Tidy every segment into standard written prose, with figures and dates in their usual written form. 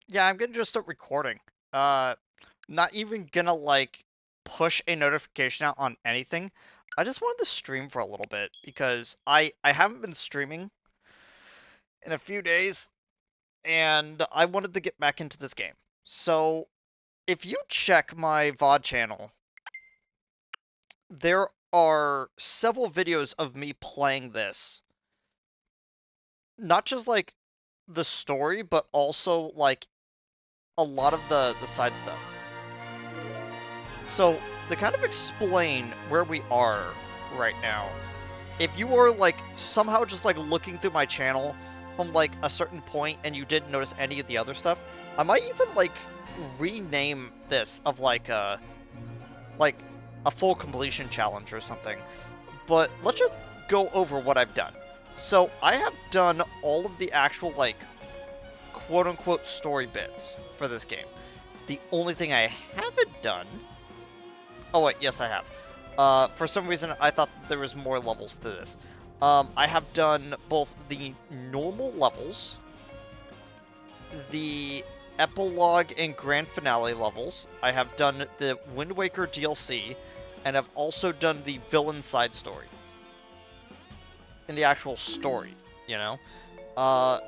Yeah, I'm gonna just start recording. Uh, Not even gonna like push a notification out on anything. I just wanted to stream for a little bit because I haven't been streaming in a few days, and I wanted to get back into this game. So if you check my VOD channel, there are several videos of me playing this. Not just like the story, but also like a lot of the side stuff. So, to kind of explain where we are right now, if you were like somehow just like looking through my channel from like a certain point and you didn't notice any of the other stuff, I might even like rename this of like a full completion challenge or something. But let's just go over what I've done. So, I have done all of the actual like quote unquote story bits for this game. The only thing I haven't done. Oh wait, yes I have. For some reason I thought there was more levels to this. I have done both the normal levels, the epilogue and grand finale levels. I have done the Wind Waker DLC, and I've also done the villain side story. In the actual story, you know? Uh,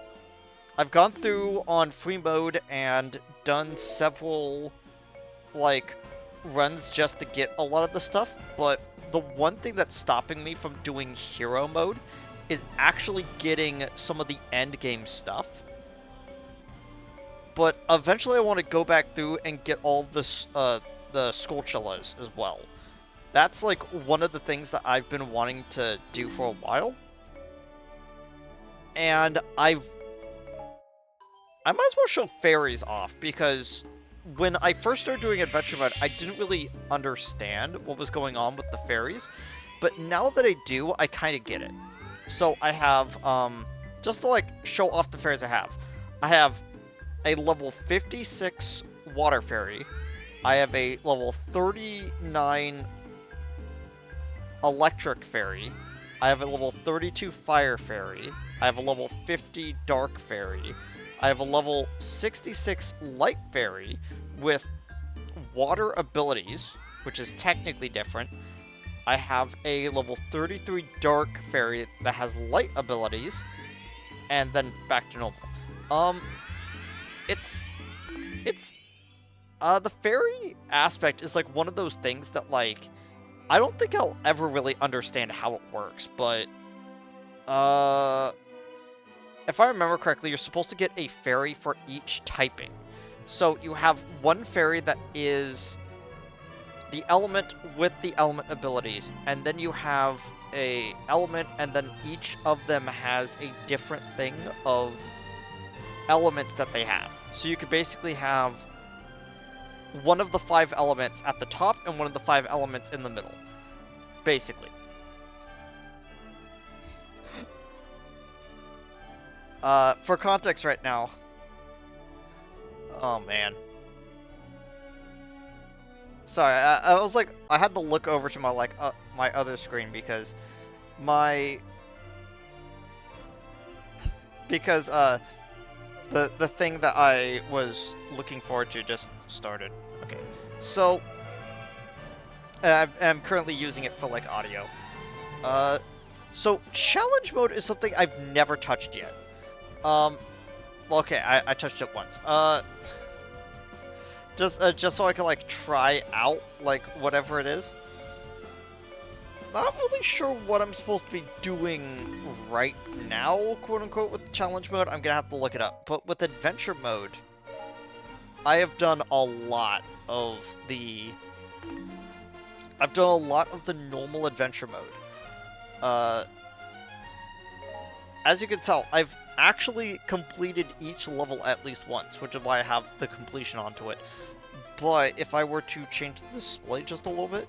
I've gone through on free mode and done several like runs just to get a lot of the stuff, but the one thing that's stopping me from doing hero mode is actually getting some of the end game stuff. But eventually I want to go back through and get all the Skulltulas as well. That's like one of the things that I've been wanting to do for a while. And I might as well show fairies off because when I first started doing adventure mode, I didn't really understand what was going on with the fairies, but now that I do, I kind of get it. So I have, just to like show off the fairies I have a level 56 water fairy, I have a level 39 electric fairy, I have a level 32 fire fairy, I have a level 50 dark fairy, I have a level 66 light fairy with water abilities, which is technically different. I have a level 33 dark fairy that has light abilities, and then back to normal. Um, it's it's the fairy aspect is like one of those things that like I don't think I'll ever really understand how it works, but uh if I remember correctly, you're supposed to get a fairy for each typing. So you have one fairy that is the element with the element abilities, and then you have a element, and then each of them has a different thing of elements that they have. So you could basically have one of the 5 elements at the top and one of the 5 elements in the middle, basically. For context right now, oh man. Sorry, I was like, I had to look over to my my other screen because my because the thing that I was looking forward to just started. Okay, so I'm currently using it for like audio. Uh, so challenge mode is something I've never touched yet. Um, well, okay, I touched it once. Just so I can like try out like whatever it is. Not really sure what I'm supposed to be doing right now, quote unquote, with challenge mode. I'm gonna have to look it up. But with adventure mode, I have done a lot of the. I've done a lot of the normal adventure mode. Uh, as you can tell, I've actually completed each level at least once, which is why I have the completion onto it. But if I were to change the display just a little bit,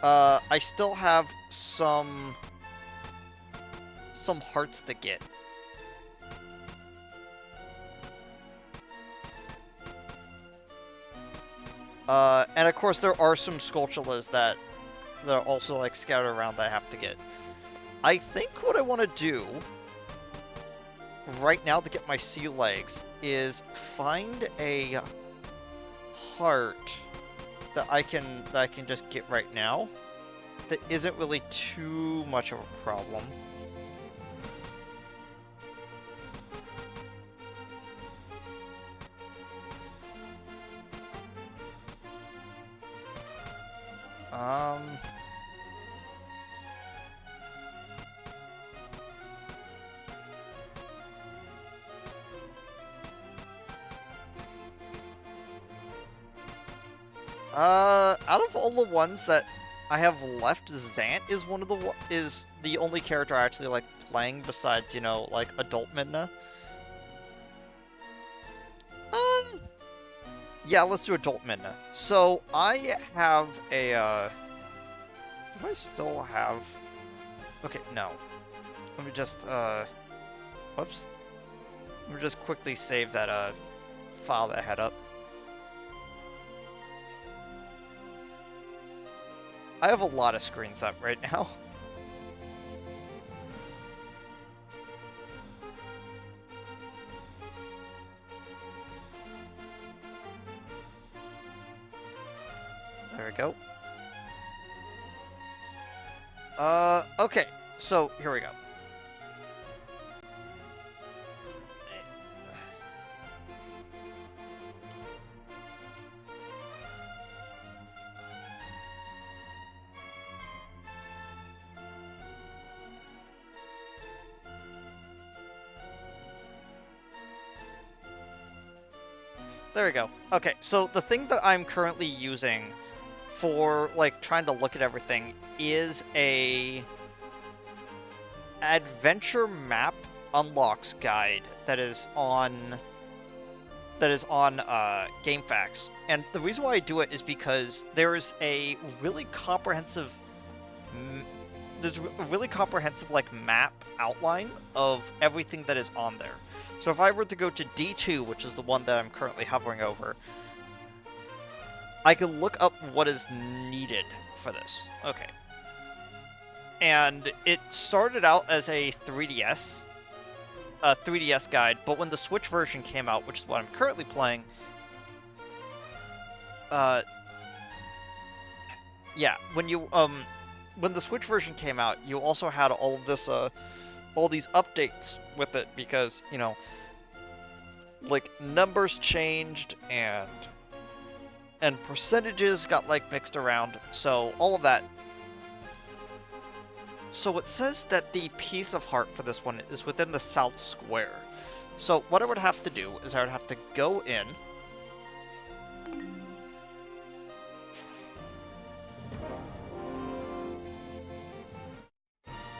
I still have some hearts to get. And of course there are some Skulltulas that are also like scattered around that I have to get. I think what I want to do right now to get my sea legs is find a heart that I can just get right now. That isn't really too much of a problem. Um, out of all the ones that I have left, Zant is is the only character I actually like playing besides, you know, like Adult Midna. Um, yeah, let's do Adult Midna. So I have a, do I still have? Okay, no. Let me just, whoops. Let me just quickly save that, file that I had up. I have a lot of screens up right now. There we go. Okay, so here we go. There we go. Okay, so the thing that I'm currently using for, like, trying to look at everything is a adventure map unlocks guide that is on GameFAQs. And the reason why I do it is because there is a really comprehensive like map outline of everything that is on there. So if I were to go to D2, which is the one that I'm currently hovering over, I can look up what is needed for this. Okay. And it started out as a 3DS guide, but when the Switch version came out, which is what I'm currently playing, yeah, when the Switch version came out, you also had all of this, all these updates with it because, you know, like numbers changed and percentages got like mixed around, so all of that. So it says that the piece of heart for this one is within the south square. So what I would have to do is I would have to go in.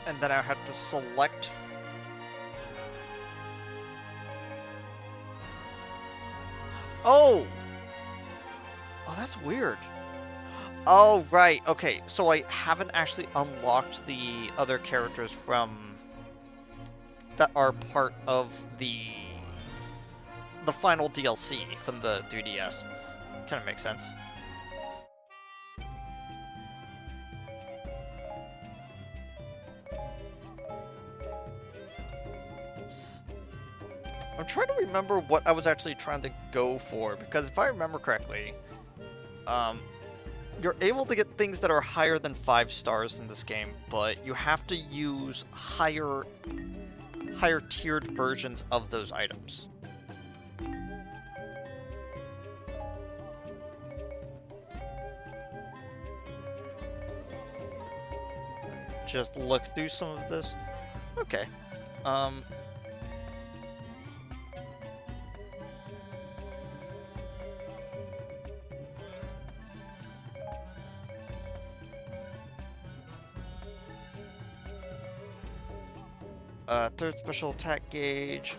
And then I have to select. Oh! Oh, that's weird. Oh, right. Okay, so I haven't actually unlocked the other characters from that are part of the final DLC from the 3DS. Kind of makes sense. I'm trying to remember what I was actually trying to go for, because if I remember correctly, you're able to get things that are higher than 5 stars in this game, but you have to use higher tiered versions of those items. Just look through some of this. Okay. Third special attack gauge.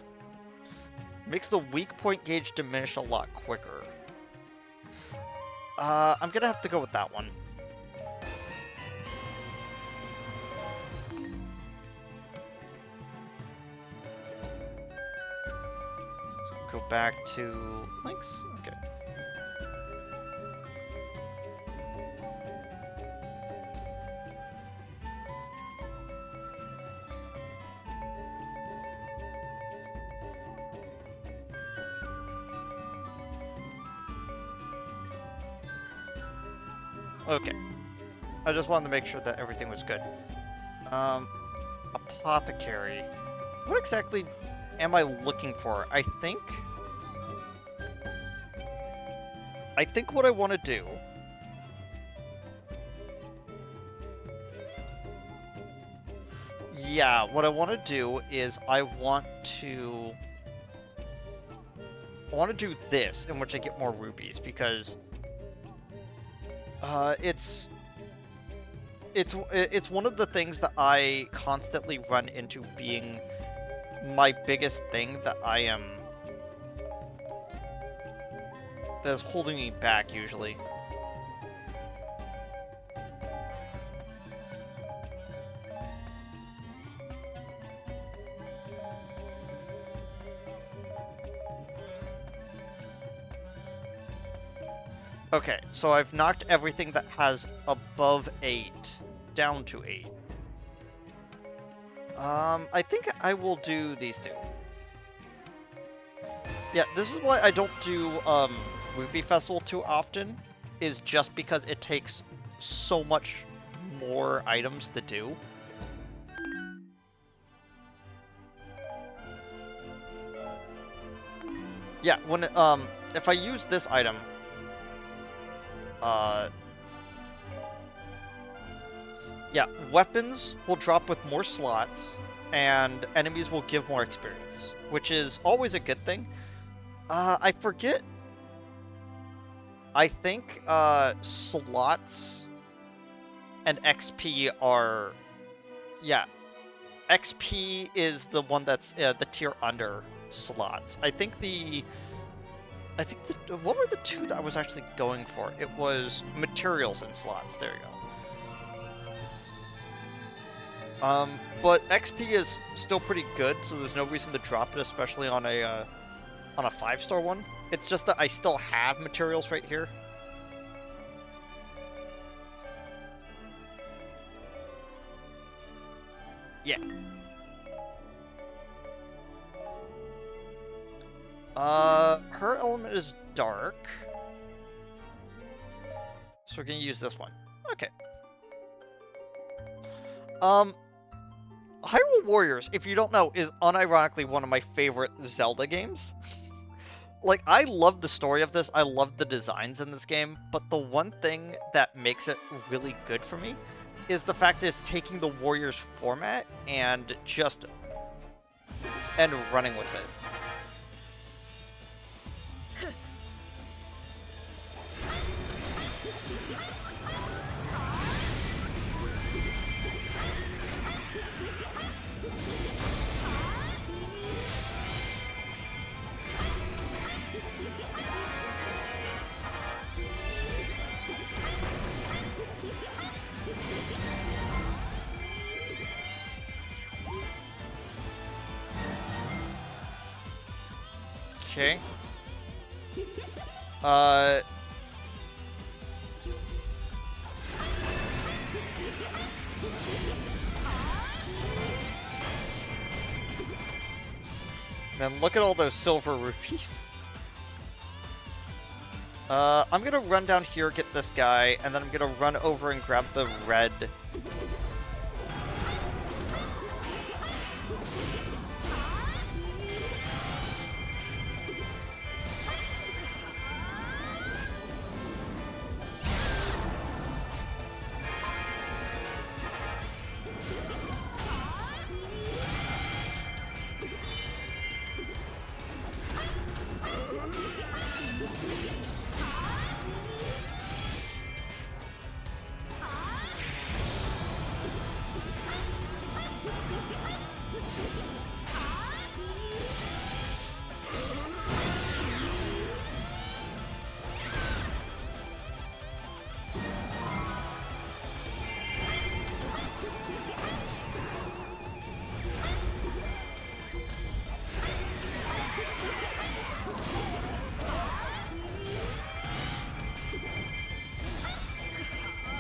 Makes the weak point gauge diminish a lot quicker. I'm gonna have to go with that one. Let's go back to links. Okay. Okay. I just wanted to make sure that everything was good. Apothecary. What exactly am I looking for? I think what I want to do... Yeah, what I want to do is I want to do this, in which I get more rupees, because it's one of the things that I constantly run into being my biggest thing that that's holding me back usually. Okay, so I've knocked everything that has above 8 down to 8. I think I will do these two. Yeah, this is why I don't do Rupee Festival too often, is just because it takes so much more items to do. Yeah, when if I use this item, yeah, weapons will drop with more slots, and enemies will give more experience, which is always a good thing. I forget. I think slots and XP are, yeah, XP is the one that's the tier under slots. I think what were the two that I was actually going for? It was materials and slots. There you go. But XP is still pretty good, so there's no reason to drop it, especially on a 5-star one. It's just that I still have materials right here. Yeah. Her element is dark. So we're gonna use this one. Okay. Hyrule Warriors, if you don't know, is unironically one of my favorite Zelda games. Like, I love the story of this, I love the designs in this game, but the one thing that makes it really good for me is the fact that it's taking the Warriors format and running with it. Okay. Man, look at all those silver rupees. I'm gonna run down here, get this guy, and then I'm gonna run over and grab the red.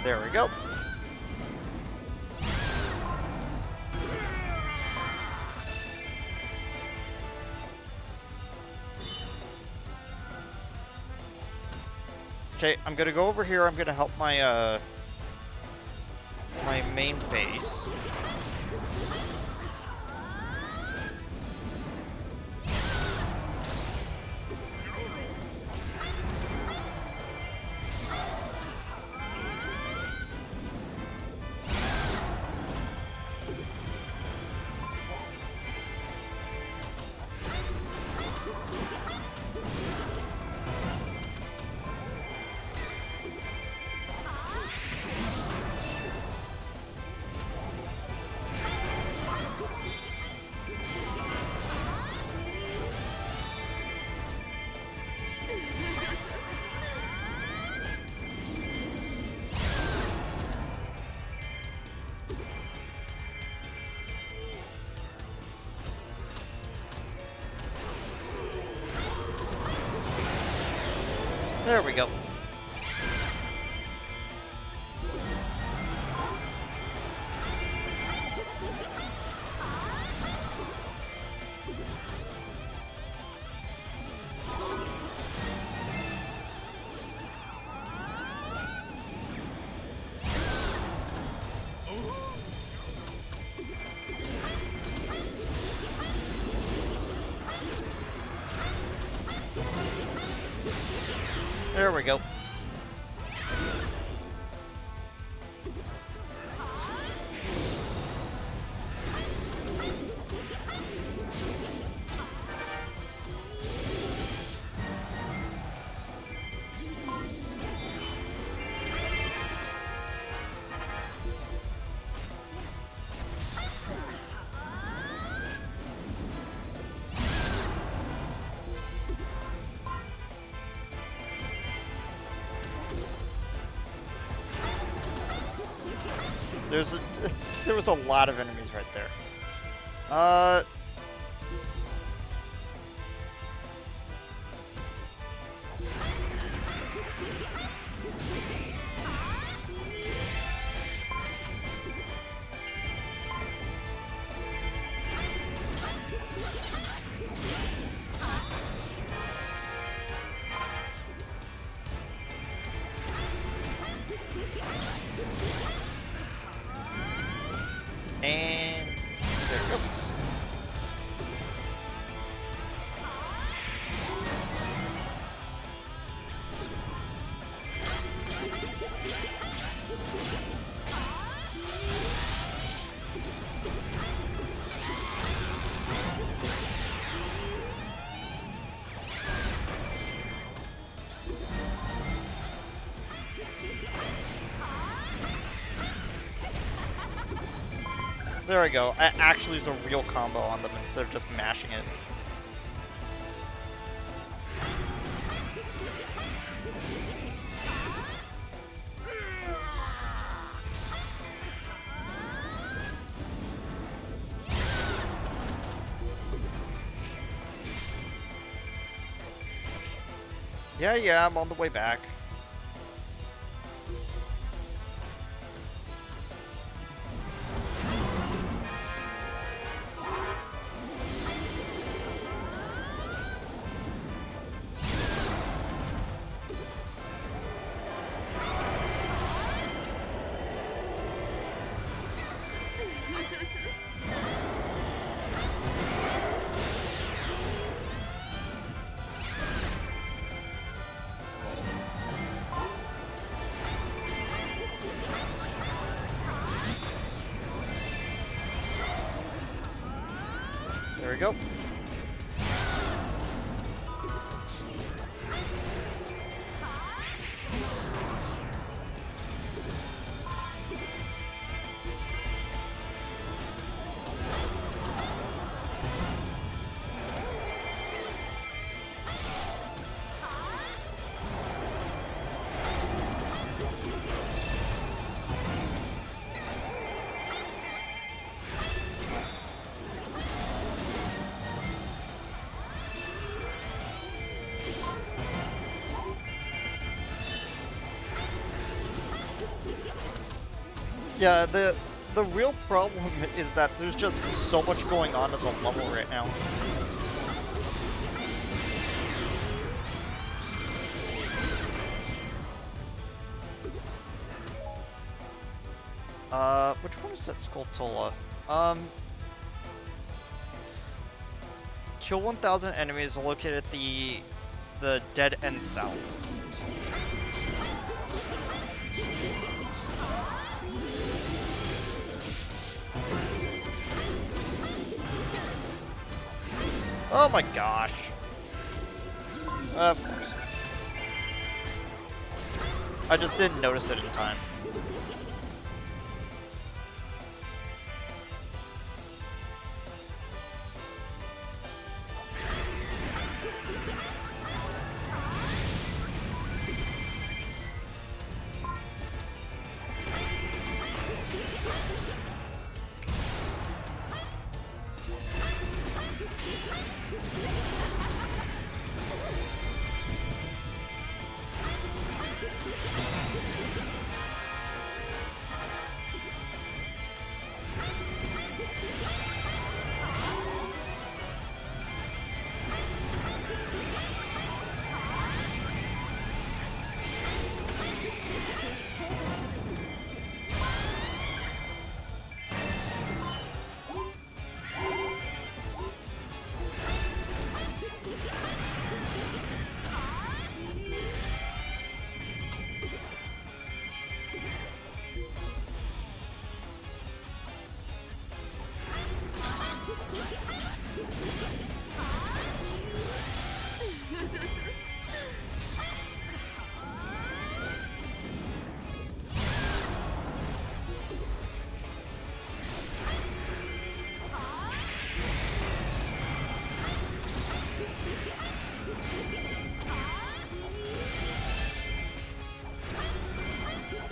There we go. Okay, I'm gonna go over here. I'm gonna help my my main base. There we go. There we go. There was a lot of enemies right there. And there we go. There we go. I actually use a real combo on them instead of just mashing it. Yeah, I'm on the way back. There we go. Yeah, the real problem is that there's just so much going on in the level right now. Which one is that Skulltula? Kill 1,000 enemies located at the dead end south. Oh my gosh. Of course. I just didn't notice it in time.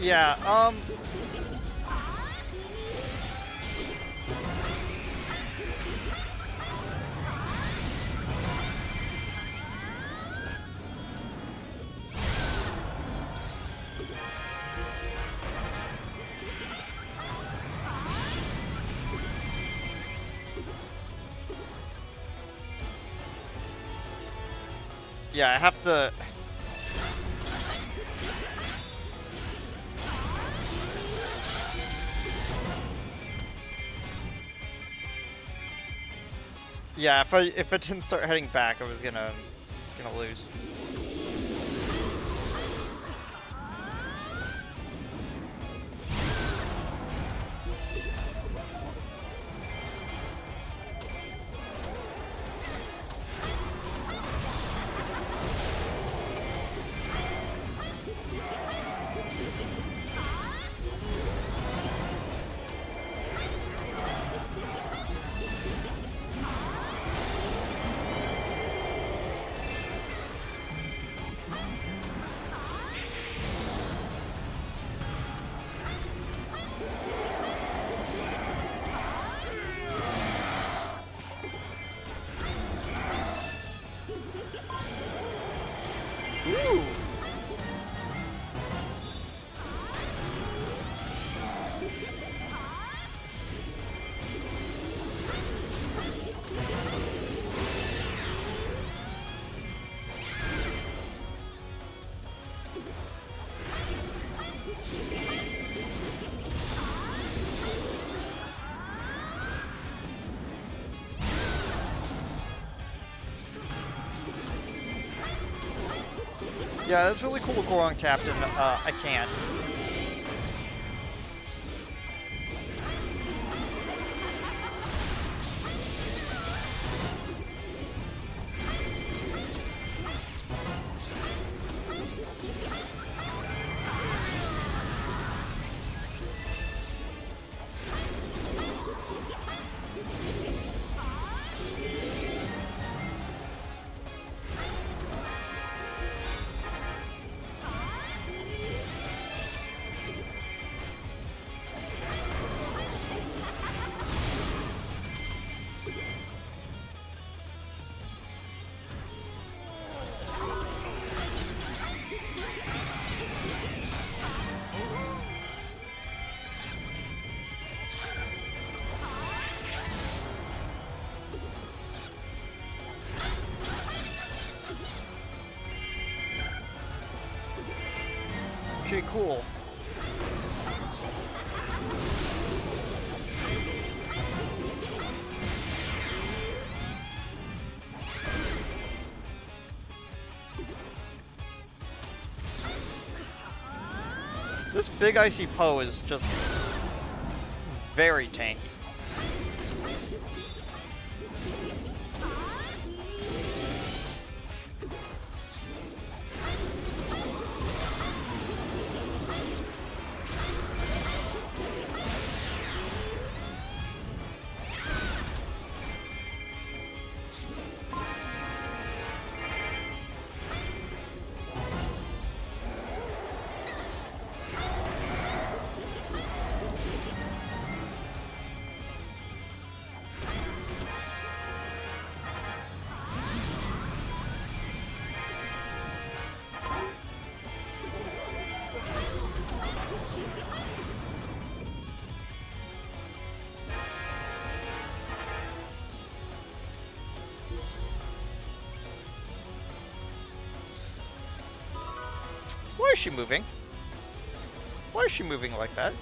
Yeah, yeah, I have to... Yeah, if I didn't start heading back, I was gonna lose. Ooh. Yeah, that's really cool, Goron Captain. I can't. Okay, cool. This big icy Poe is just very tanky. Why is she moving? Why is she moving like that?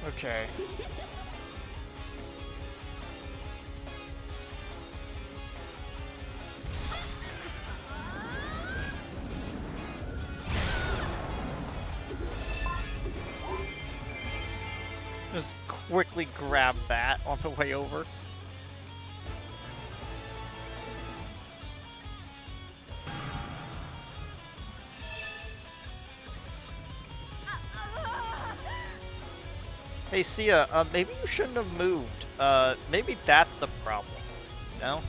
Okay. Just quickly grab that on the way over. Hey, Sia, maybe you shouldn't have moved. Maybe that's the problem. No?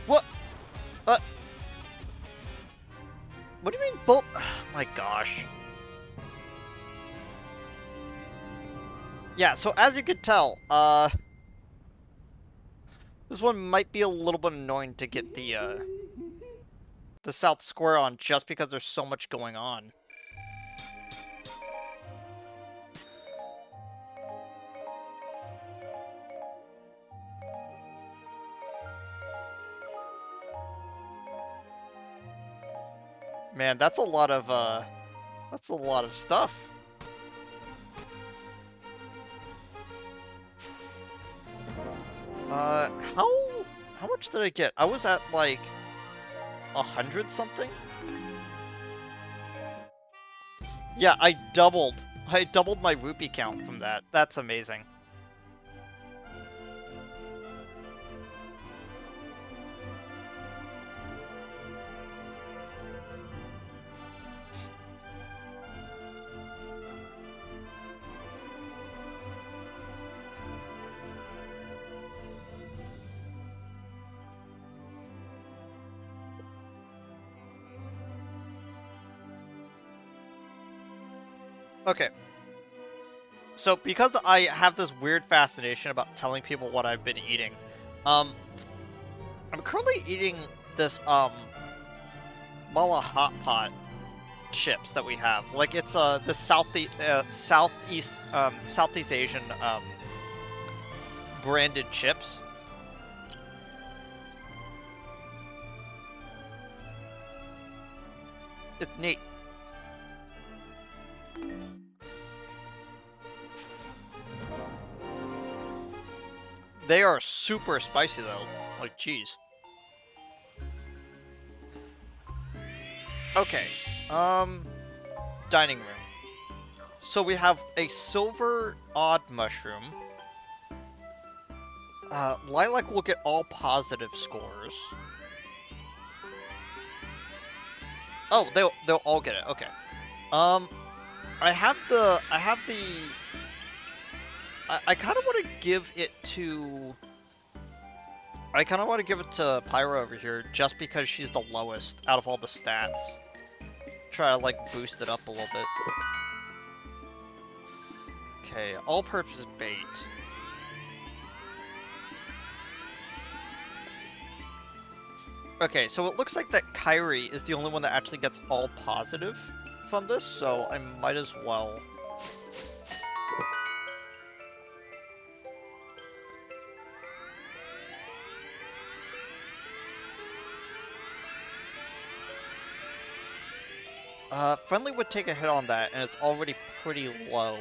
What? What do you mean bolt? Oh my gosh. Yeah, so as you could tell, this one might be a little bit annoying to get the South Square on just because there's so much going on. Man, that's a lot of stuff. How much did I get? I was at like 100 something? Yeah, I doubled my rupee count from that. That's amazing. Okay. So, because I have this weird fascination about telling people what I've been eating, I'm currently eating this, Mala Hot Pot chips that we have. Like, it's, the Southeast Asian, branded chips. It's neat. They are super spicy, though. Like, jeez. Okay. Dining room. So we have a silver odd mushroom. Lilac will get all positive scores. Oh, they'll all get it. Okay. Um, I have the I kind of want to give it to Pyra over here just because she's the lowest out of all the stats. Try to like boost it up a little bit. Okay, all-purpose bait. Okay, so it looks like that Kyrie is the only one that actually gets all positive from this, so I might as well. Friendly would take a hit on that, and it's already pretty low.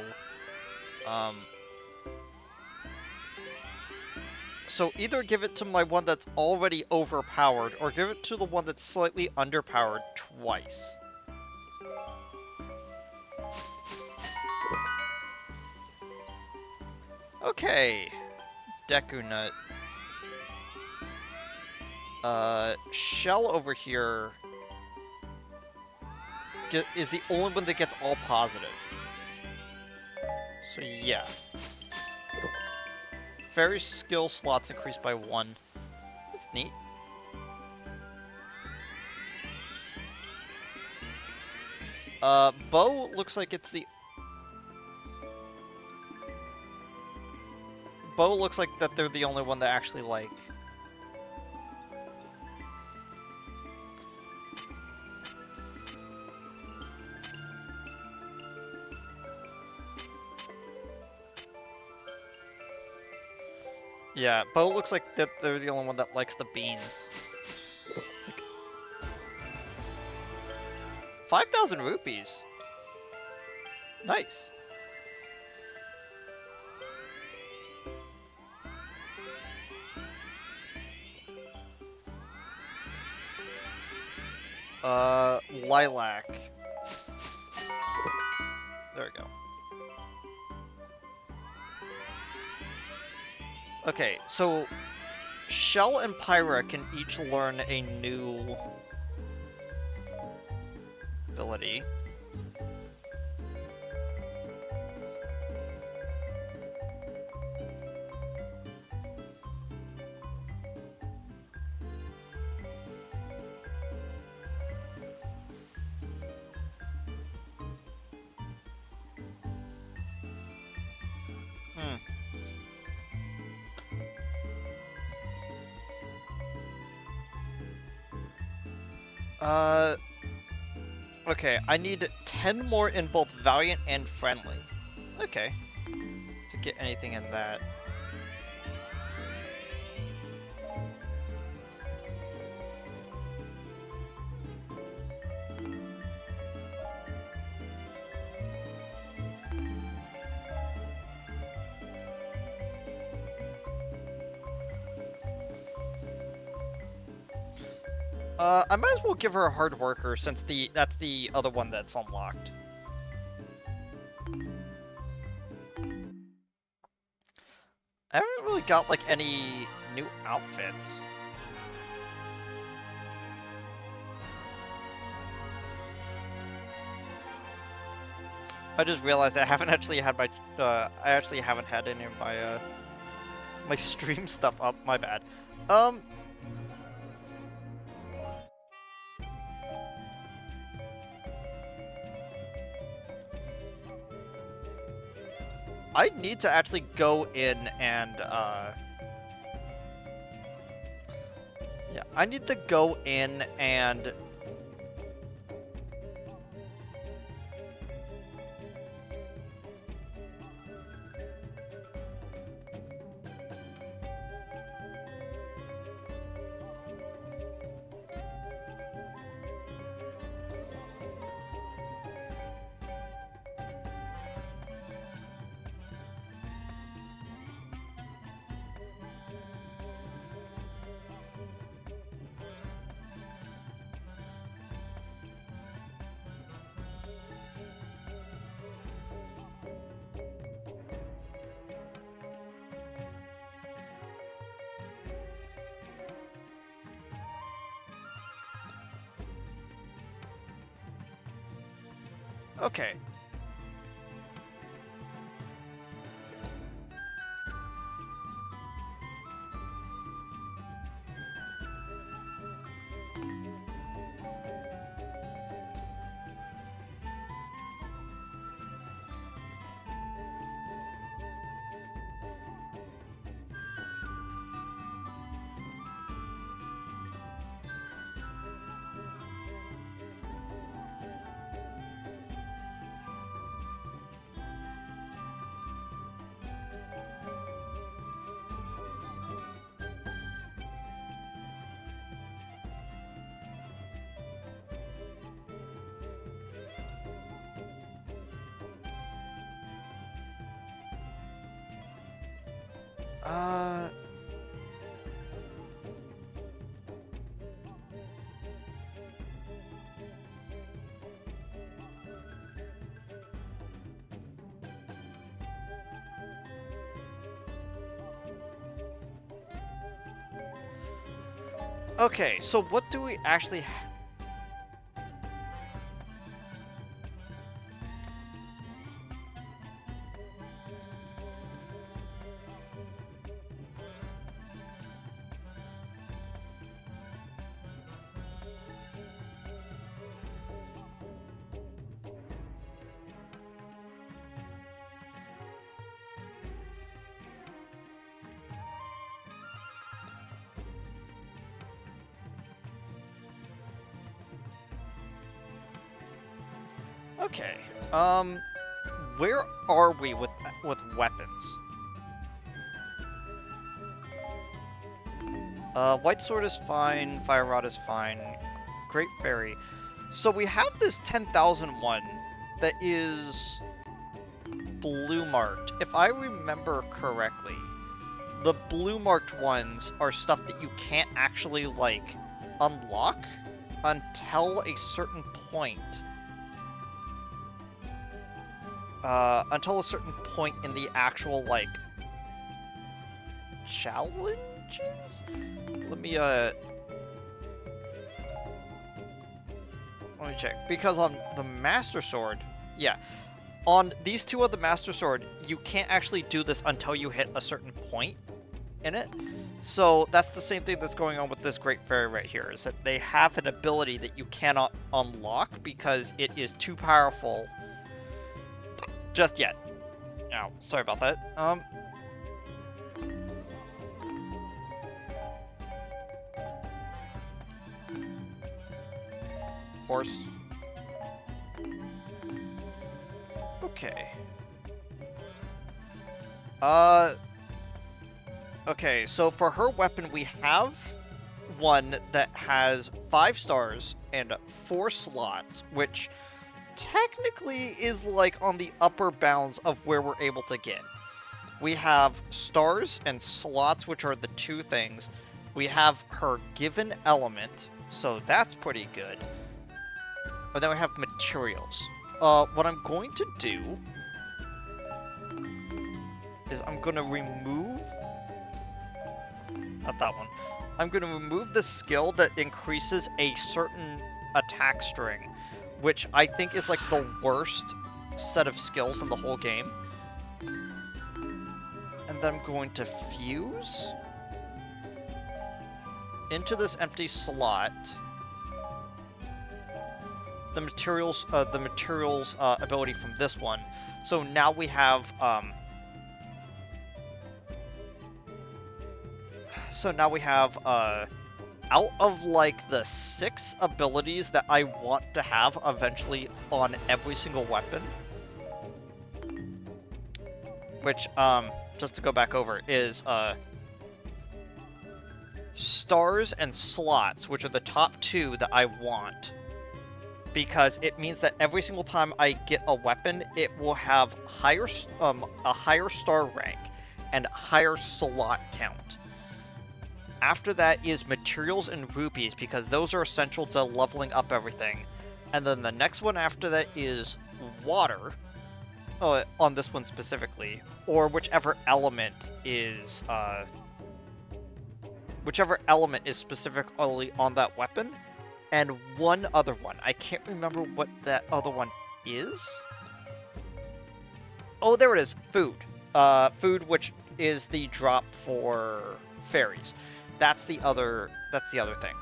So either give it to my one that's already overpowered, or give it to the one that's slightly underpowered twice. Okay. Deku Nut. Shell over here is the only one that gets all positive. So yeah. Fairy skill slots increased by 1. That's neat. Bow looks like it's the... Bow looks like that they're the only one that actually like... Yeah, Bo looks like that they're the only one that likes the beans. 5,000 rupees. Nice. Lilac. There we go. Okay, so Shell and Pyra can each learn a new ability. Okay, I need 10 more in both Valiant and Friendly. Okay. To get anything in that. I might as well give her a hard worker since that's the other one that's unlocked. I haven't really got like any new outfits. I just realized I haven't actually had my I actually haven't had any of my my stream stuff up. My bad. I need to actually go in and I need to go in and... Okay. Uh... Okay, so what do we actually... Okay, where are we with weapons? White Sword is fine, Fire Rod is fine, Great Fairy. So we have this 10,001 that is blue marked. If I remember correctly, the blue marked ones are stuff that you can't actually, like, unlock until a certain point. Until a certain point in the actual, like, challenges? Let me check. Because on the Master Sword, yeah, on these two of the Master Sword, you can't actually do this until you hit a certain point in it. So that's the same thing that's going on with this Great Fairy right here, is that they have an ability that you cannot unlock because it is too powerful just yet. Oh, sorry about that. Horse. Okay. Okay, so for her weapon, we have one that has 5 stars and 4 slots, which technically is like on the upper bounds of where we're able to get. We have stars and slots, which are the 2 things. We have her given element, so that's pretty good. And then we have materials. What I'm going to do is I'm going to remove... Not that one. I'm going to remove the skill that increases a certain attack string, which I think is like the worst set of skills in the whole game. And then I'm going to fuse into this empty slot the materials ability from this one. So now we have out of like the 6 abilities that I want to have eventually on every single weapon, which, just to go back over, is, stars and slots, which are the top 2 that I want, because it means that every single time I get a weapon, it will have a higher star rank and higher slot count. After that is materials and rupees, because those are essential to leveling up everything. And then the next one after that is water, on this one specifically, or whichever element is specifically on that weapon, and one other one. I can't remember what that other one is. Oh, there it is. Food. Food, which is the drop for fairies. That's the other thing.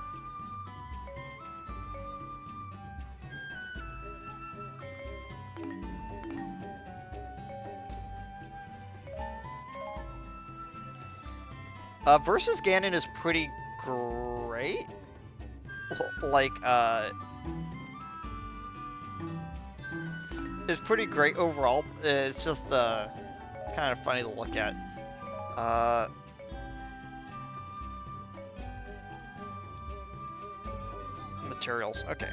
Versus Ganon is pretty great. Like, it's pretty great overall. It's just, kind of funny to look at. Materials, okay.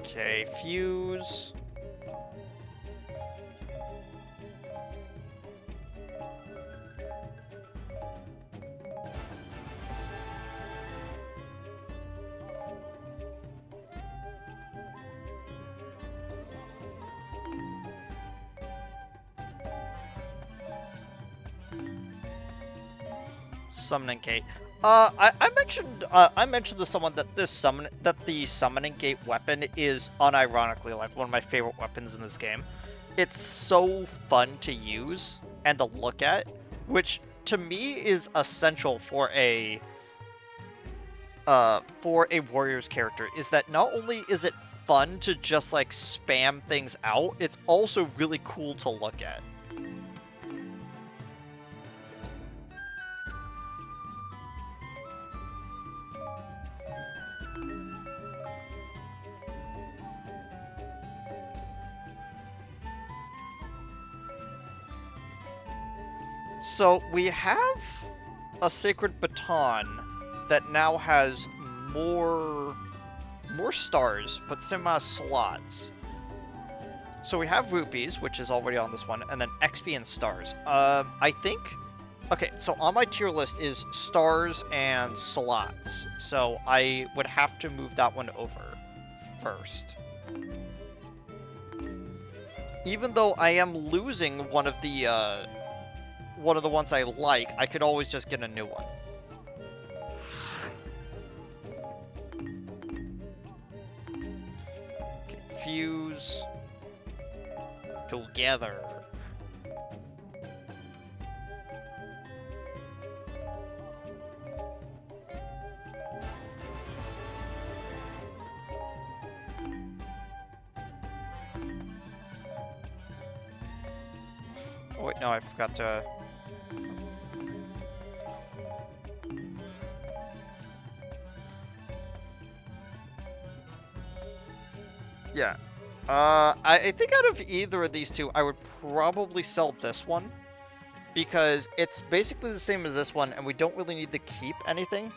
Okay, fuse. Summoning gate. I mentioned to someone that the summoning gate weapon is unironically like one of my favorite weapons in this game. It's so fun to use and to look at, which to me is essential for a warrior's character. Is that not only is it fun to just like spam things out, it's also really cool to look at. So we have a sacred baton that now has more stars, but same amount of slots. So we have rupees, which is already on this one, and then XP and stars. I think... Okay, so on my tier list is stars and slots. So I would have to move that one over first. Even though I am losing one of the ones I like, I could always just get a new one. Fuse together. Oh wait, no, I forgot to... Yeah. I think out of either of these two, I would probably sell this one, because it's basically the same as this one, and we don't really need to keep anything,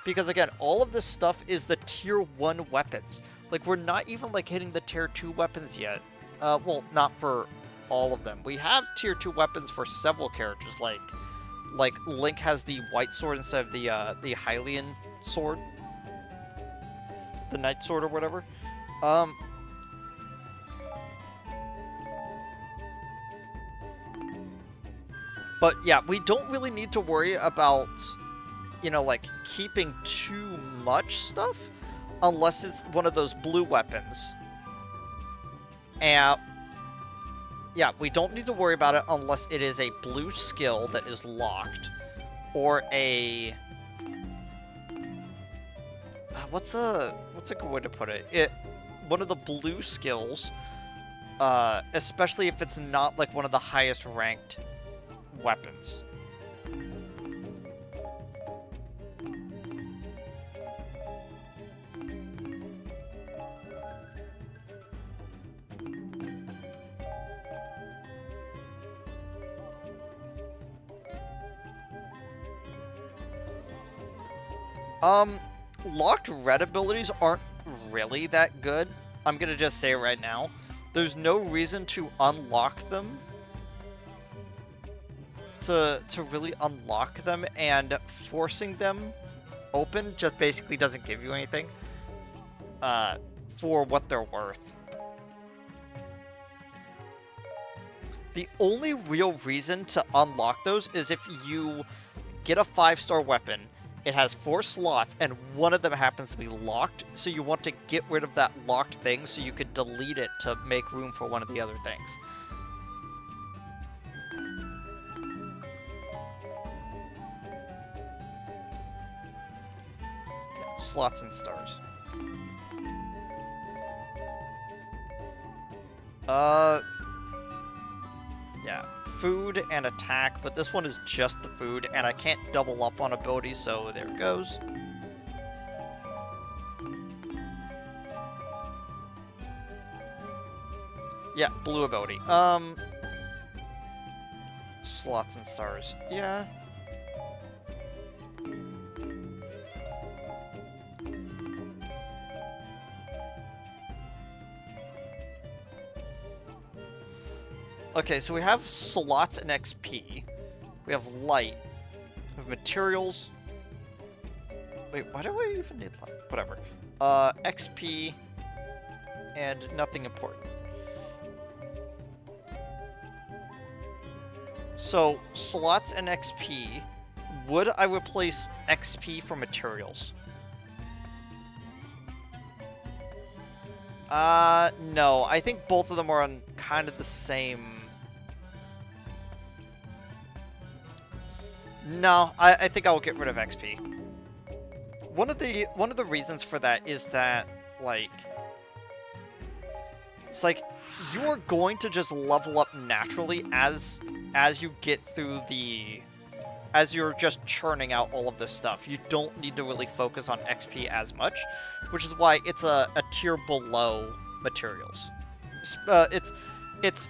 because again, all of this stuff is the tier 1 weapons. Like, we're not even, like, hitting the tier 2 weapons yet. Well, not for all of them. We have tier 2 weapons for several characters, like Link has the white sword instead of the Hylian sword. The Knight sword or whatever. But yeah, we don't really need to worry about, you know, like, keeping too much stuff, unless it's one of those blue weapons. And yeah, we don't need to worry about it unless it is a blue skill that is locked, or a what's a good way to put it? One of the blue skills, especially if it's not like one of the highest ranked weapons. Locked red abilities aren't really that good. I'm gonna just say it right now. There's no reason to unlock them. To really unlock them, and forcing them open just basically doesn't give you anything. For what they're worth. The only real reason to unlock those is if you get a 5-star weapon, it has 4 slots, and one of them happens to be locked, so you want to get rid of that locked thing so you could delete it to make room for one of the other things. Yeah, slots and stars. Yeah, food and attack, but this one is just the food, and I can't double up on abilities, so there it goes. Yeah, blue ability. Slots and stars. Yeah. Okay, so we have slots and XP. We have light. We have materials. Wait, why do we even need light? Whatever. XP and nothing important. So, slots and XP. Would I replace XP for materials? No. I think both of them are on kind of the same... No, I think I'll get rid of XP. One of the reasons for that is that, like... It's like, you are going to just level up naturally as you get through the... As you're just churning out all of this stuff. You don't need to really focus on XP as much, which is why it's a tier below materials. It's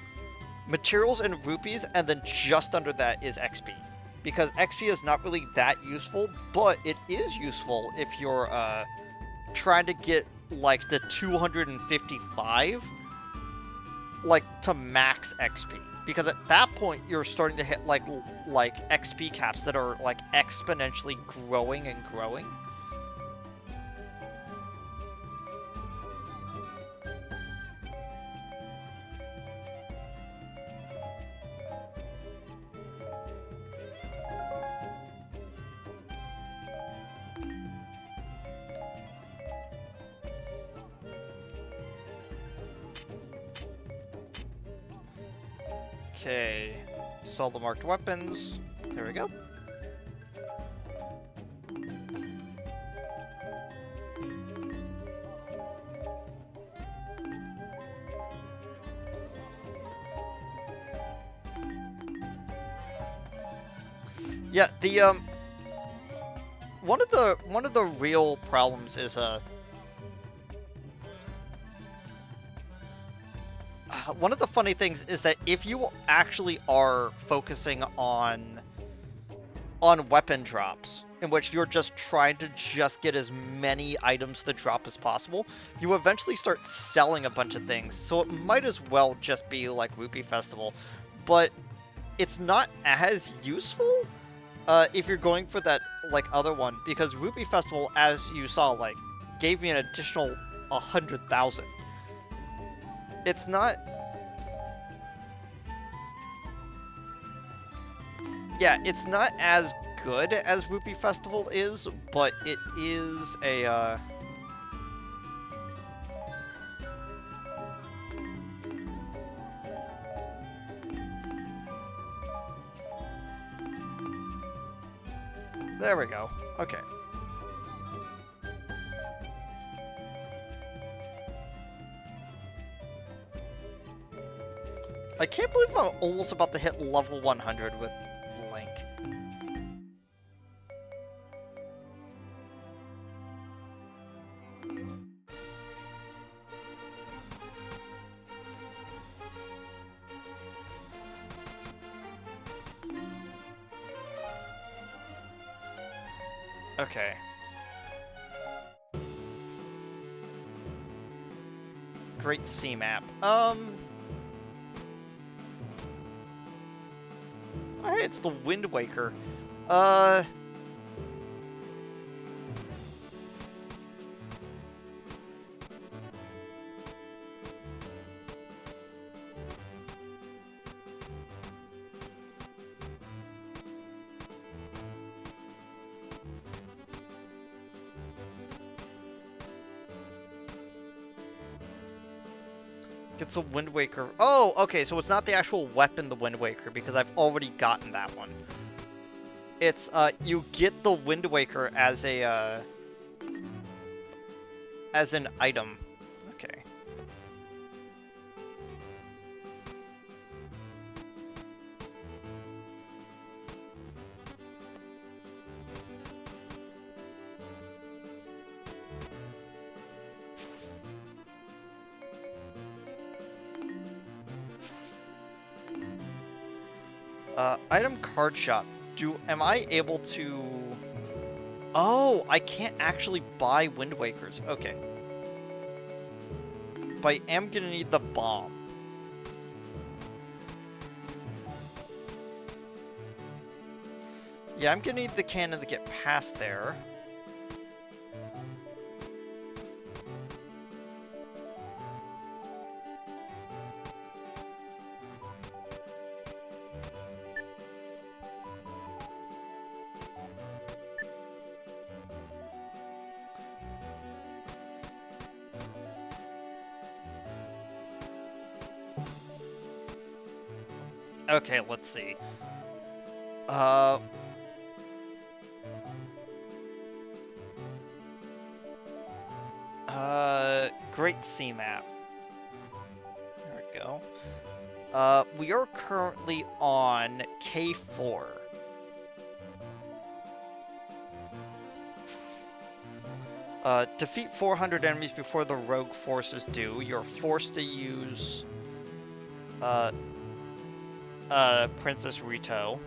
materials and rupees, and then just under that is XP. Because XP is not really that useful, but it is useful if you're trying to get like the 255 like to max XP. Because at that point you're starting to hit like XP caps that are like exponentially growing and growing. Okay, sell the marked weapons. There we go. Yeah, the one of the real problems is one of the funny things is that if you actually are focusing on weapon drops, in which you're just trying to just get as many items to drop as possible, you eventually start selling a bunch of things. So it might as well just be like Rupee Festival, but it's not as useful if you're going for that like other one, because Rupee Festival, as you saw, like gave me an additional 100,000. It's not... Yeah, it's not as good as Rupee Festival is, but it is a, There we go. Okay. I can't believe I'm almost about to hit level 100 with Link. Okay. Great Sea Map. Hey, it's the Wind Waker. Gets a Wind Waker. Oh, okay, so it's not the actual weapon, the Wind Waker, because I've already gotten that one. It's, you get the Wind Waker as a, as an item. Okay. Item card shop. Am I able to... Oh, I can't actually buy Wind Wakers. Okay. But I am gonna need the bomb. Yeah, I'm gonna need the cannon to get past there. Okay, let's see. Great Sea Map. There we go. We are currently on K4. Defeat 400 enemies before the rogue forces do. You're forced to use, Princess Rito.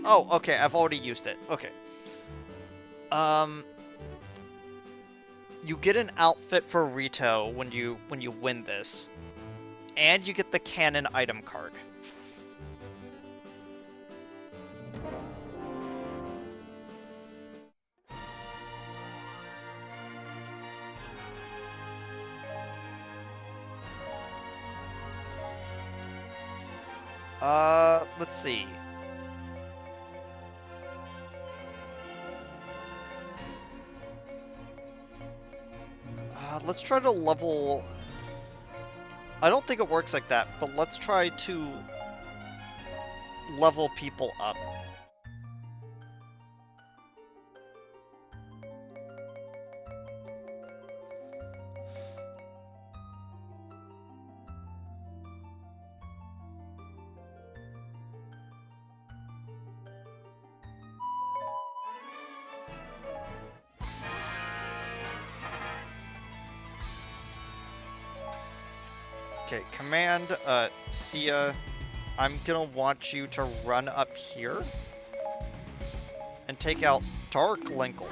Oh, okay, I've already used it. Okay. You get an outfit for Rito when you win this. And you get the cannon item card. Let's see. Let's try to level... I don't think it works like that, but let's try to level people up. Okay, command, Sia, I'm gonna want you to run up here and take out Dark Linkle.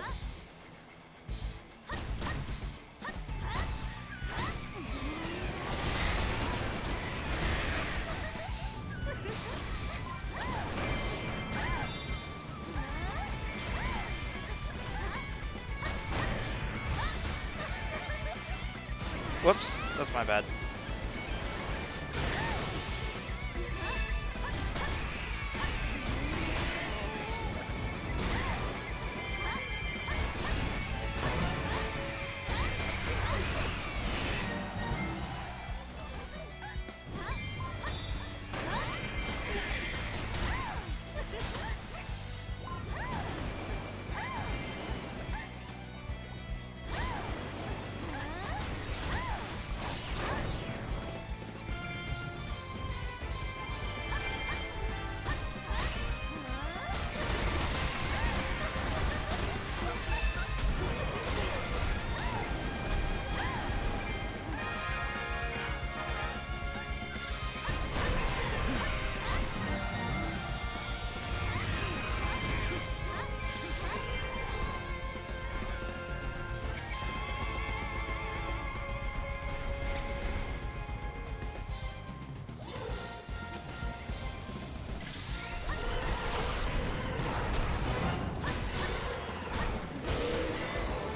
Whoops, that's my bad.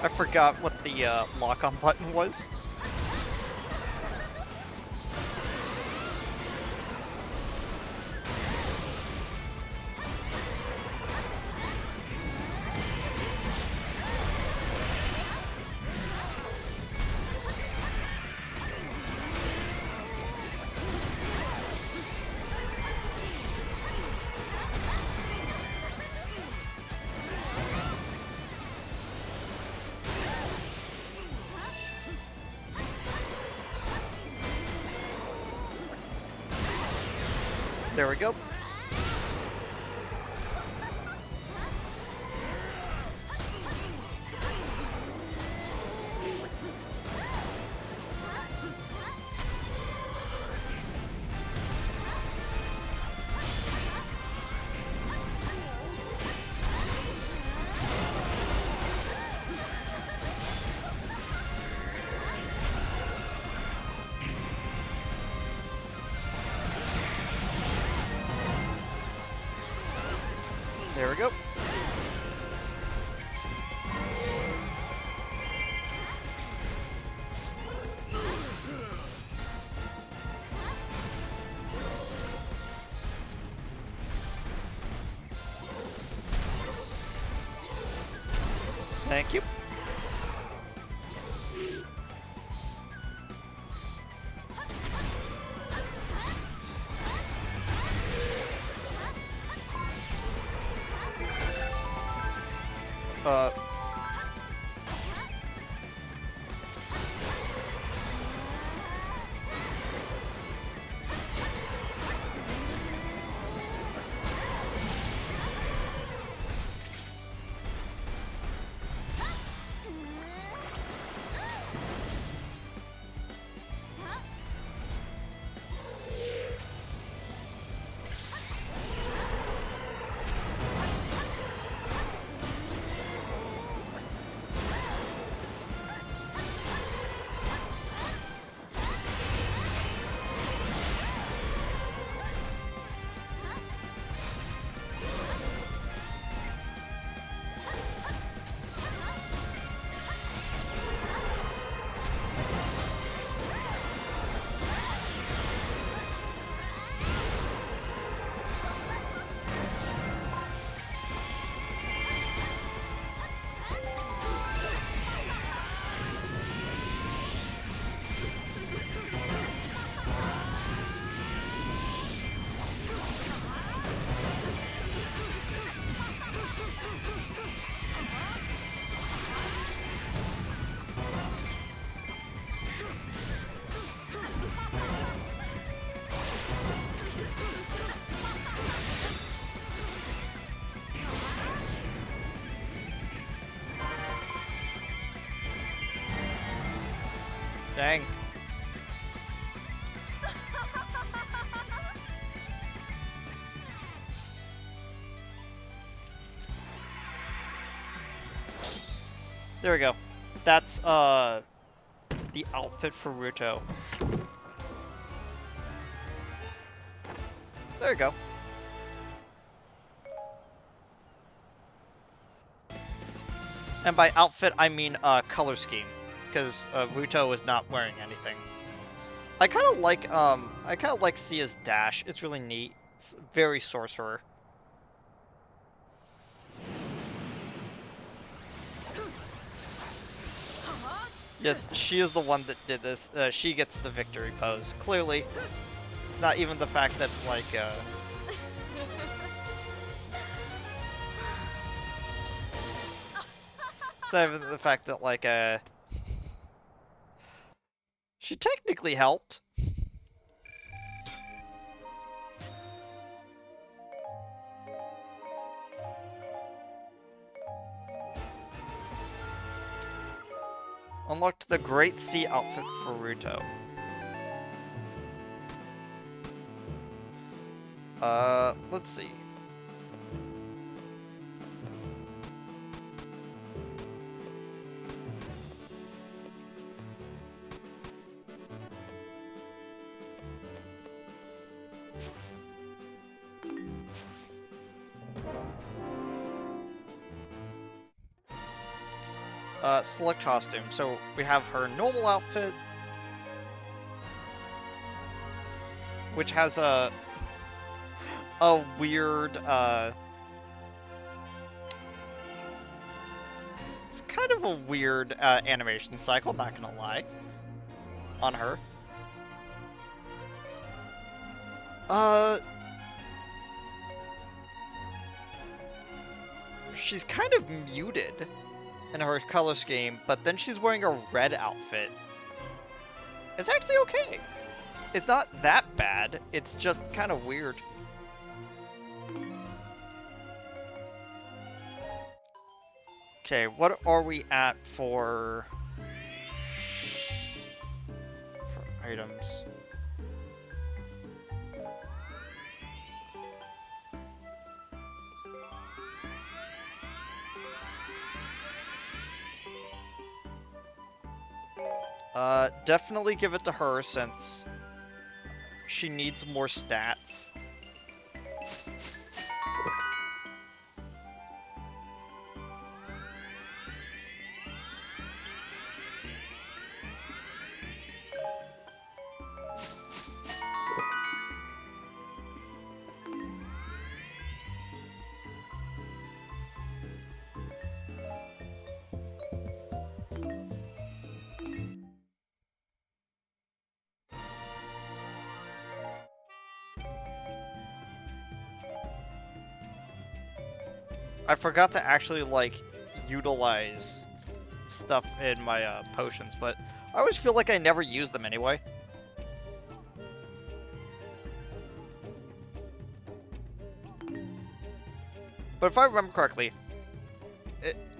I forgot what the lock-on button was. There we go. There we go. Thank you. Uh... Dang. There we go. That's, the outfit for Ruto. There you go. And by outfit, I mean, color scheme. Because, Ruto is not wearing anything. I kind of like Sia's dash. It's really neat. It's very sorcerer. Yes, she is the one that did this. She gets the victory pose. Clearly. It's not even the fact that, like, it's not even the fact that, like, she technically helped. Unlocked the Great Sea outfit for Ruto. Let's see. Select costume. So we have her normal outfit, which has a weird, it's kind of a weird animation cycle, not gonna lie, on her. She's kind of muted in her color scheme, but then she's wearing a red outfit. It's actually okay. It's not that bad, it's just kind of weird. Okay, what are we at for items? Definitely give it to her since she needs more stats. I forgot to actually, like, utilize stuff in my potions, but I always feel like I never use them anyway. But if I remember correctly,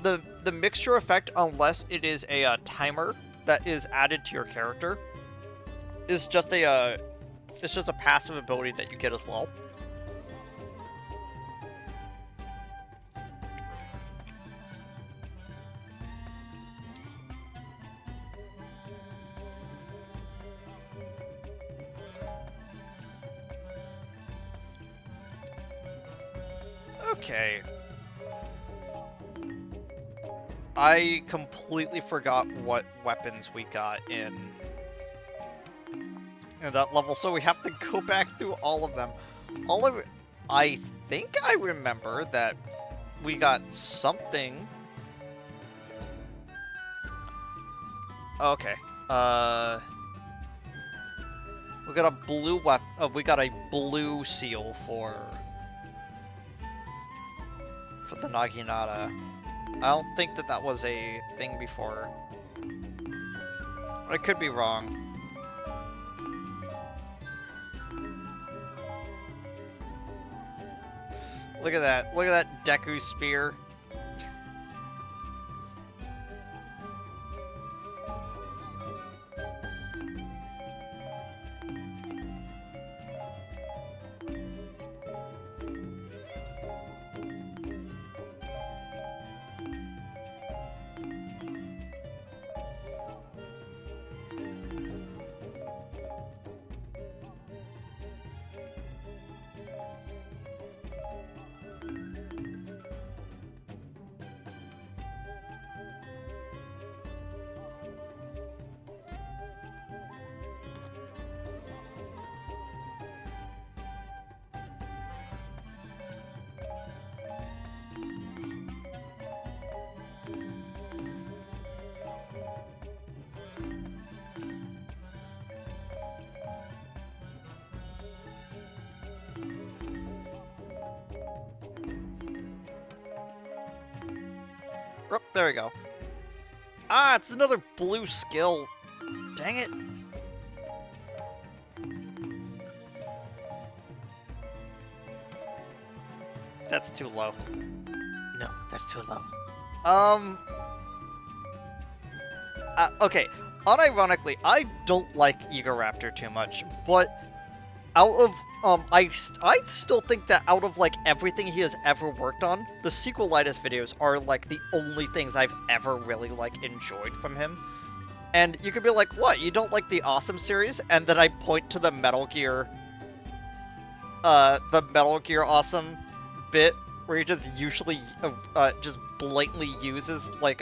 the mixture effect, unless it is a timer that is added to your character, is just a it's just a passive ability that you get as well. Okay. I completely forgot what weapons we got in that level, so we have to go back through all of them. I think I remember that we got something. Okay. We got a blue we got a blue seal for the Naginata. I don't think that was a thing before. I could be wrong. Look at that. Look at that Deku spear. Oh, there we go. Ah, it's another blue skill. Dang it. That's too low. No, that's too low. Okay. Unironically, I don't like Egoraptor too much, but out of, I still think that out of, like, everything he has ever worked on, the sequelitis videos are, like, the only things I've ever really, like, enjoyed from him. And you could be like, what, you don't like the Awesome series? And then I point to the Metal Gear Awesome bit where he just usually just blatantly uses like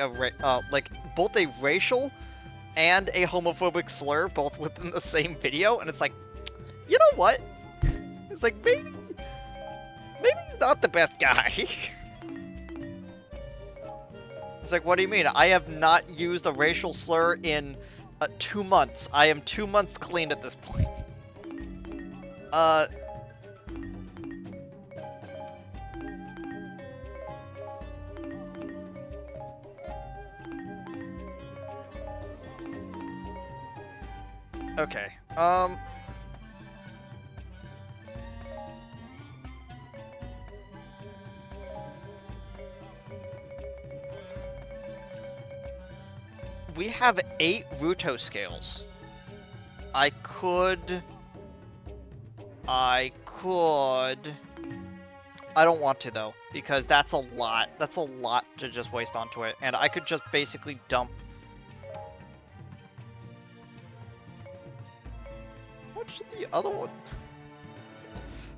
like both a racial and a homophobic slur both within the same video, and it's like, you know what? It's like maybe he's not the best guy. It's like, what do you mean? I have not used a racial slur in 2 months. I am 2 months clean at this point. Okay. We have 8 Ruto scales. I could... I don't want to, though, because that's a lot. That's a lot to just waste onto it. And I could just basically dump... What's the other one?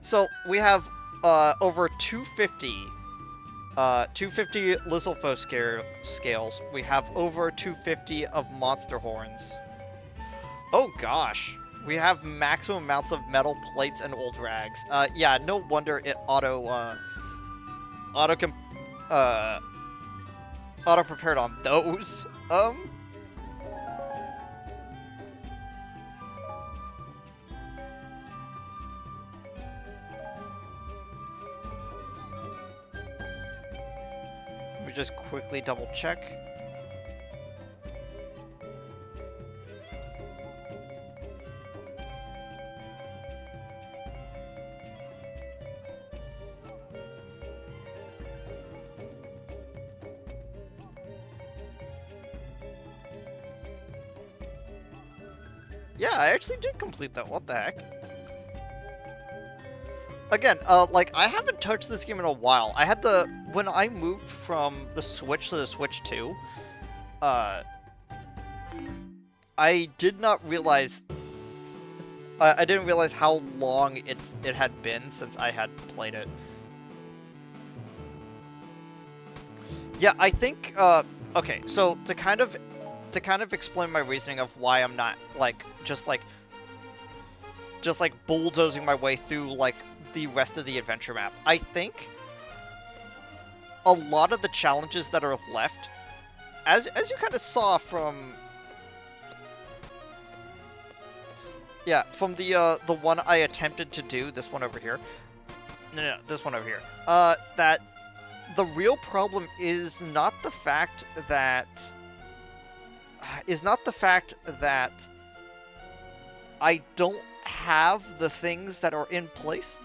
So, we have over 250... 250 Lizalfo scales. We have over 250 of Monster Horns. Oh gosh. We have maximum amounts of metal plates and old rags. Yeah, no wonder it auto prepared on those. Let me just quickly double check. Yeah, I actually did complete that. What the heck? Again, like, I haven't touched this game in a while. I had when I moved from the Switch to the Switch 2, I did not realize, I didn't realize how long it had been since I had played it. Yeah, I think, okay, so to kind of explain my reasoning of why I'm not, like, just bulldozing my way through, like, the rest of the adventure map. I think a lot of the challenges that are left, as you kind of saw from... Yeah, from the one I attempted to do, this one over here. No, this one over here. That the real problem is not the fact that... I don't have the things that are in place.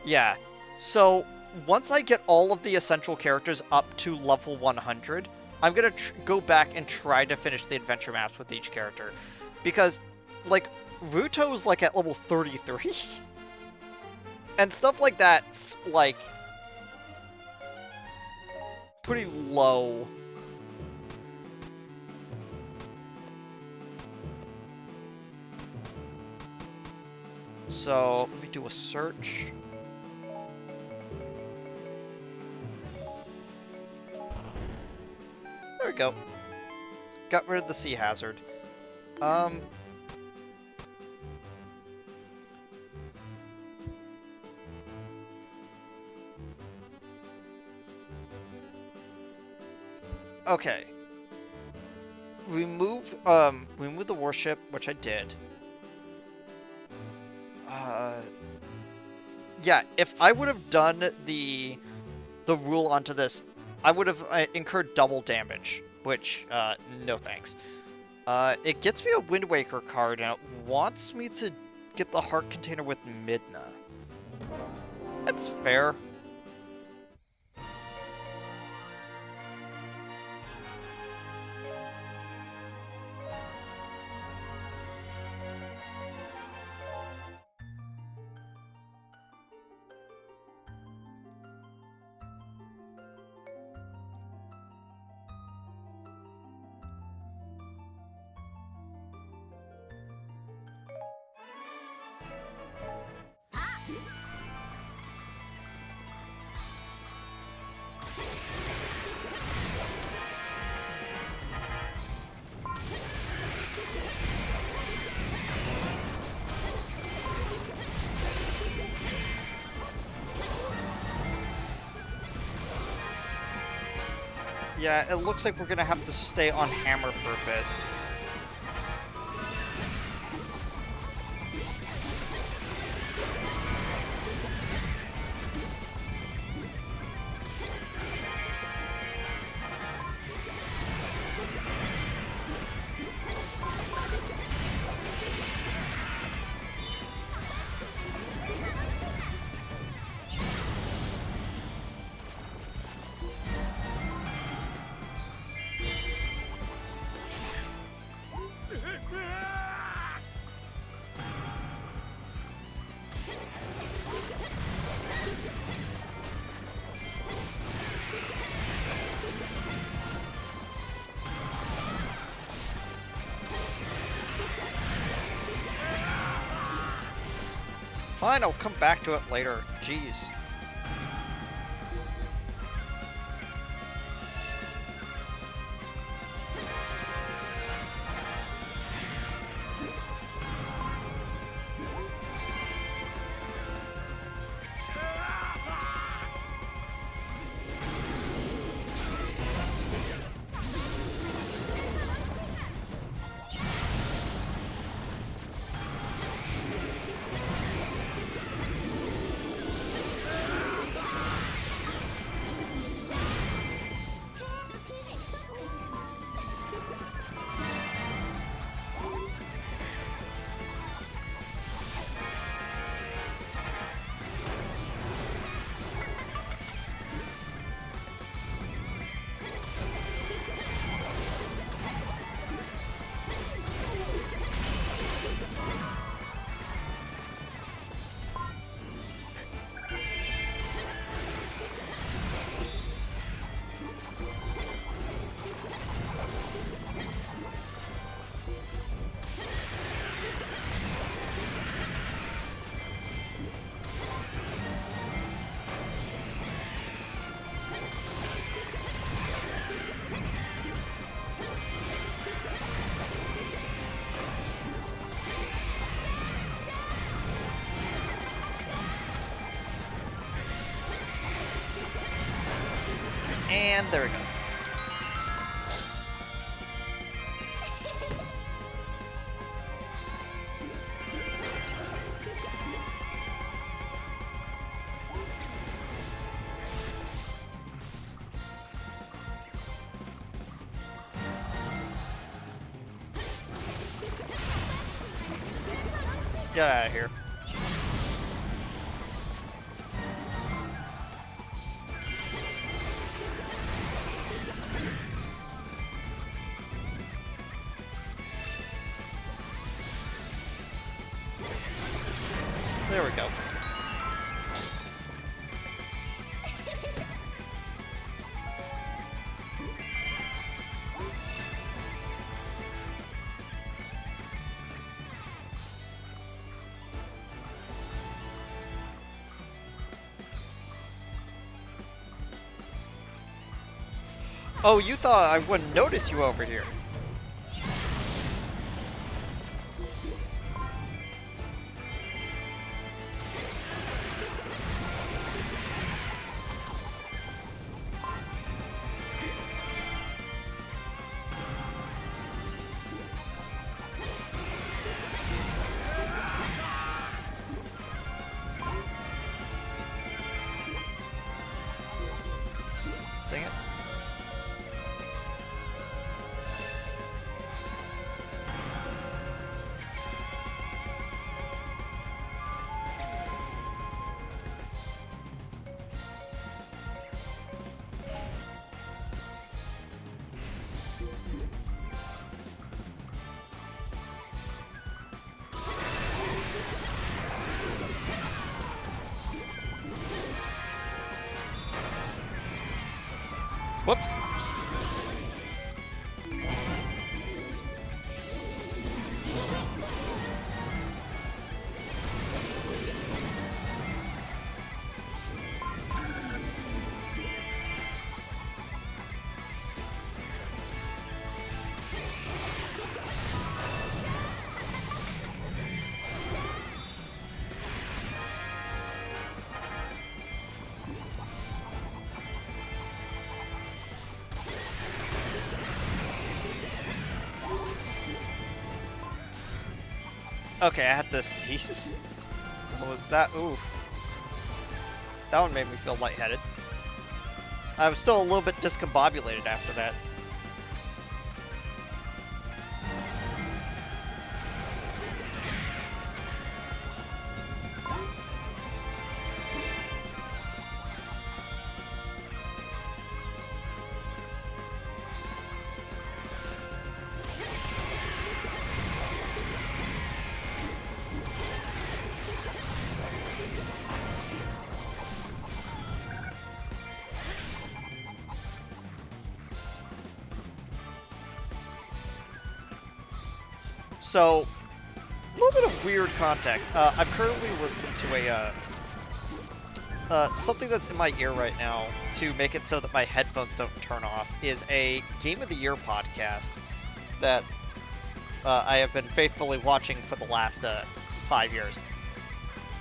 Yeah, so once I get all of the essential characters up to level 100, I'm gonna go back and try to finish the adventure maps with each character. Because, like, Ruto's, like, at level 33. And stuff like that's, like, pretty low. So, let me do a search. There we go. Got rid of the sea hazard. Okay. Remove the warship, which I did. Yeah, if I would have done the rule onto this, I would have incurred double damage, which, no thanks. It gets me a Wind Waker card, and it wants me to get the heart container with Midna. That's fair. Yeah, it looks like we're gonna have to stay on hammer for a bit. Fine, I'll come back to it later. Jeez. And there we go. Get out of here. There we go. Oh, you thought I wouldn't notice you over here. Dang it. Whoops. Okay, I had this piece. Oh, that, oof. That one made me feel lightheaded. I was still a little bit discombobulated after that. So, a little bit of weird context. I'm currently listening to something that's in my ear right now to make it so that my headphones don't turn off is a Game of the Year podcast that I have been faithfully watching for the last 5 years.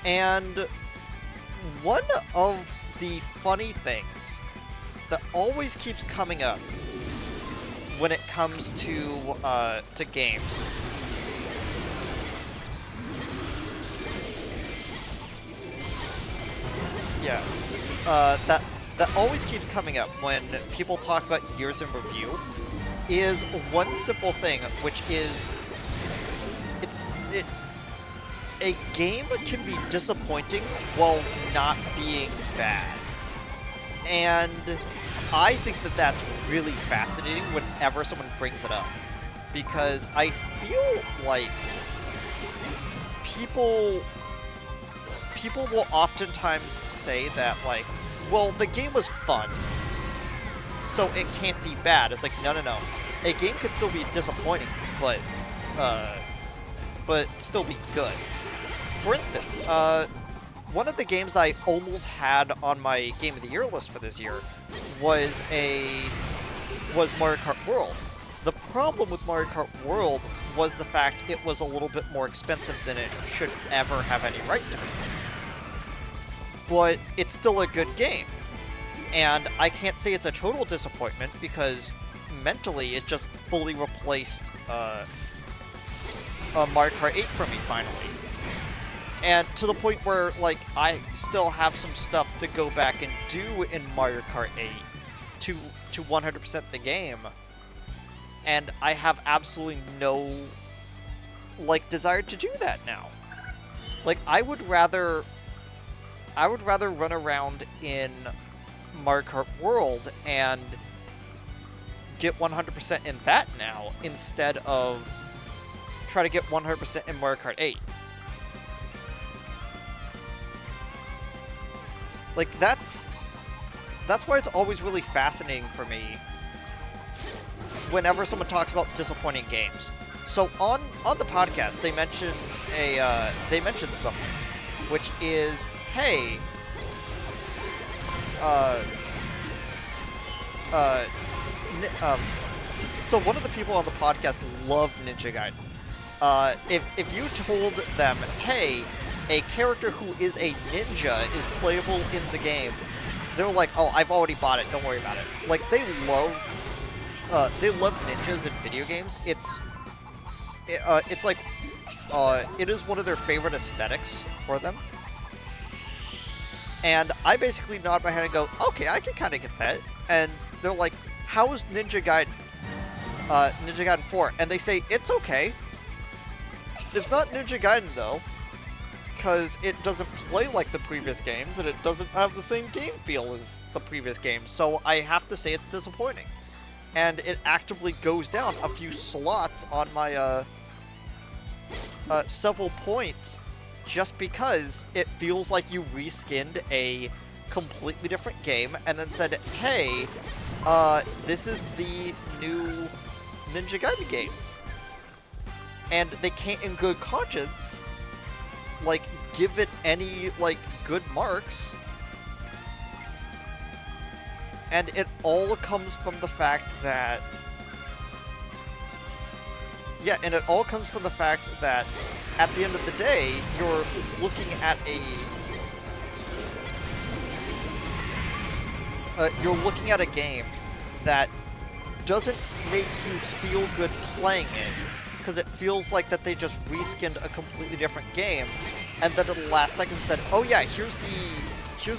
And one of the funny things that always keeps coming up when it comes to games Yeah, that always keeps coming up when people talk about years in review is one simple thing, which is a game can be disappointing while not being bad, and I think that that's really fascinating whenever someone brings it up, because I feel like people will oftentimes say that, like, well, the game was fun, so it can't be bad. It's like, no. A game can still be disappointing, but still be good. For instance, one of the games that I almost had on my Game of the Year list for this year was Mario Kart World. The problem with Mario Kart World was the fact it was a little bit more expensive than it should ever have any right to be. But it's still a good game. And I can't say it's a total disappointment because mentally it just fully replaced Mario Kart 8 for me finally. And to the point where, like, I still have some stuff to go back and do in Mario Kart 8 to 100% the game. And I have absolutely no, like, desire to do that now. Like, I would rather run around in Mario Kart World and get 100% in that now instead of try to get 100% in Mario Kart 8. Like, that's why it's always really fascinating for me whenever someone talks about disappointing games. So on the podcast, they mentioned something, which is, hey, so one of the people on the podcast love Ninja Gaiden. If you told them, hey, a character who is a ninja is playable in the game, they're like, oh, I've already bought it, don't worry about it. Like, they love ninjas in video games. It's like, it is one of their favorite aesthetics for them. And I basically nod my head and go, okay, I can kind of get that. And they're like, how is Ninja Gaiden 4? And they say, it's okay. It's not Ninja Gaiden, though, because it doesn't play like the previous games, and it doesn't have the same game feel as the previous games, so I have to say it's disappointing. And it actively goes down a few slots on my, several points, just because it feels like you reskinned a completely different game, and then said, hey, this is the new Ninja Gaiden game. And they can't, in good conscience, like, give it any, like, good marks. And it all comes from the fact that... Yeah, and it all comes from the fact that, at the end of the day, you're looking at a game that doesn't make you feel good playing it, because it feels like that they just reskinned a completely different game, and then at the last second said, "Oh yeah, here's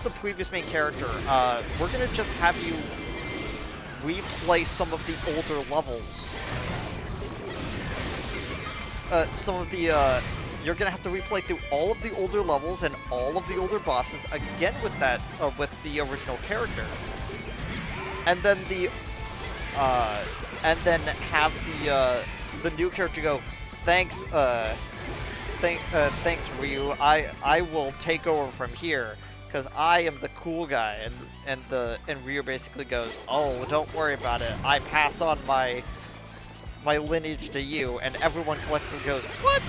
the previous main character. We're gonna just have you replay some of the older levels. You're gonna have to replay through all of the older levels and all of the older bosses again with that with the original character, and then have the new character go, thanks Ryu, I will take over from here because I am the cool guy." And Ryu basically goes, "Oh, don't worry about it. I pass on my lineage to you," and everyone collectively goes, "What?"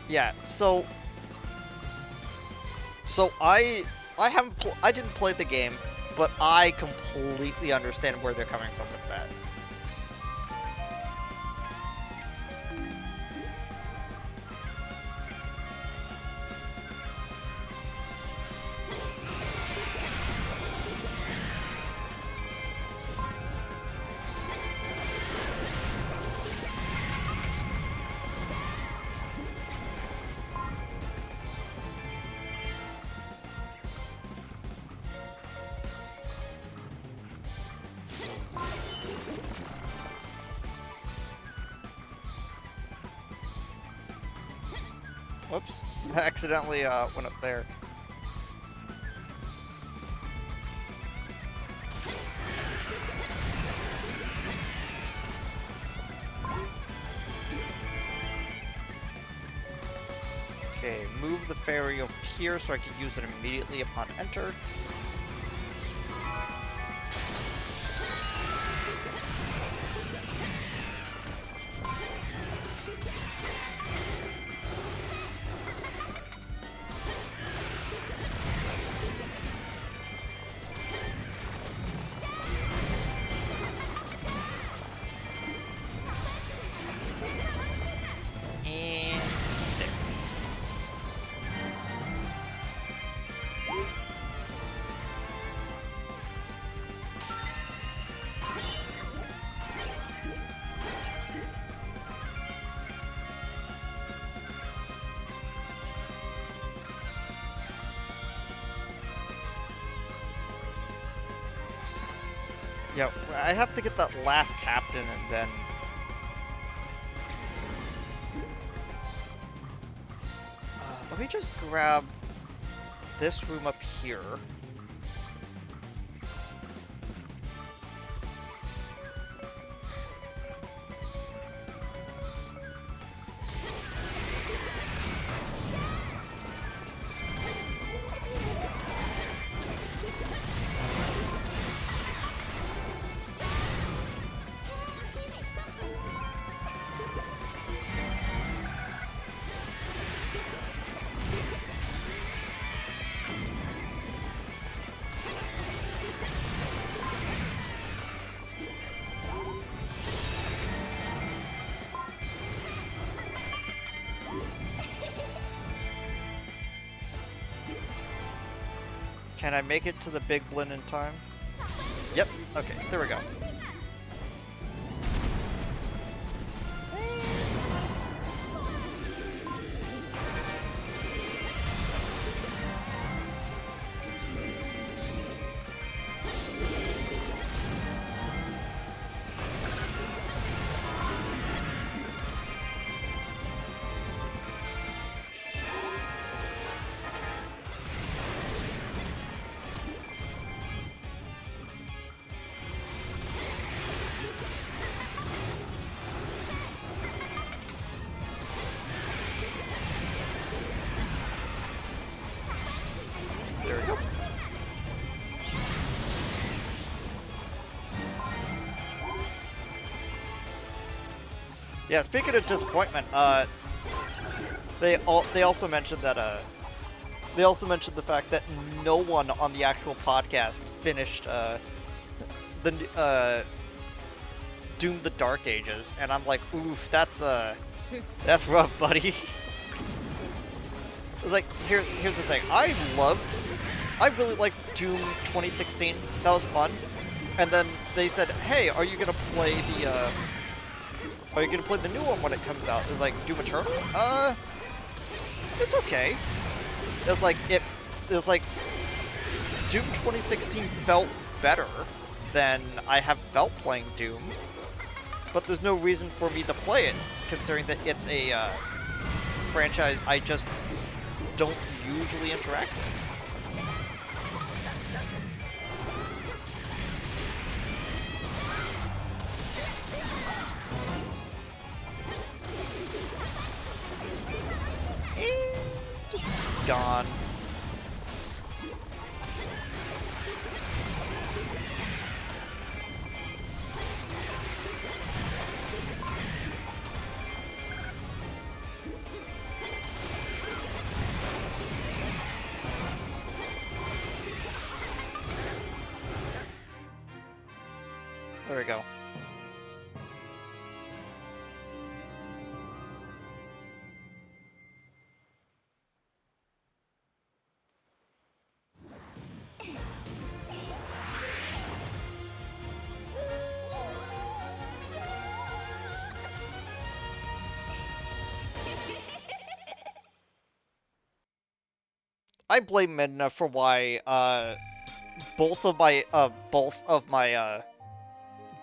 Yeah, so I didn't play the game, but I completely understand where they're coming from with that. Whoops. I accidentally went up there. Okay, move the fairy over here so I can use it immediately upon enter. Yeah, I have to get that last captain and then... let me just grab this room up here. Can I make it to the big blend in time? Yep, okay, there we go. There we go. Yeah, speaking of disappointment, they also mentioned that they also mentioned the fact that no one on the actual podcast finished the Doom: The Dark Ages, and I'm like, oof, that's rough, buddy. It's like, here's the thing. I loved I really liked Doom 2016. That was fun. And then they said, "Hey, are you gonna play the new one when it comes out?" It was like, "Doom Eternal? It's okay." It was like Doom 2016 felt better than I have felt playing Doom, but there's no reason for me to play it, considering that it's a franchise I just don't usually interact with. And gone. There we go. I blame Midna for why both of my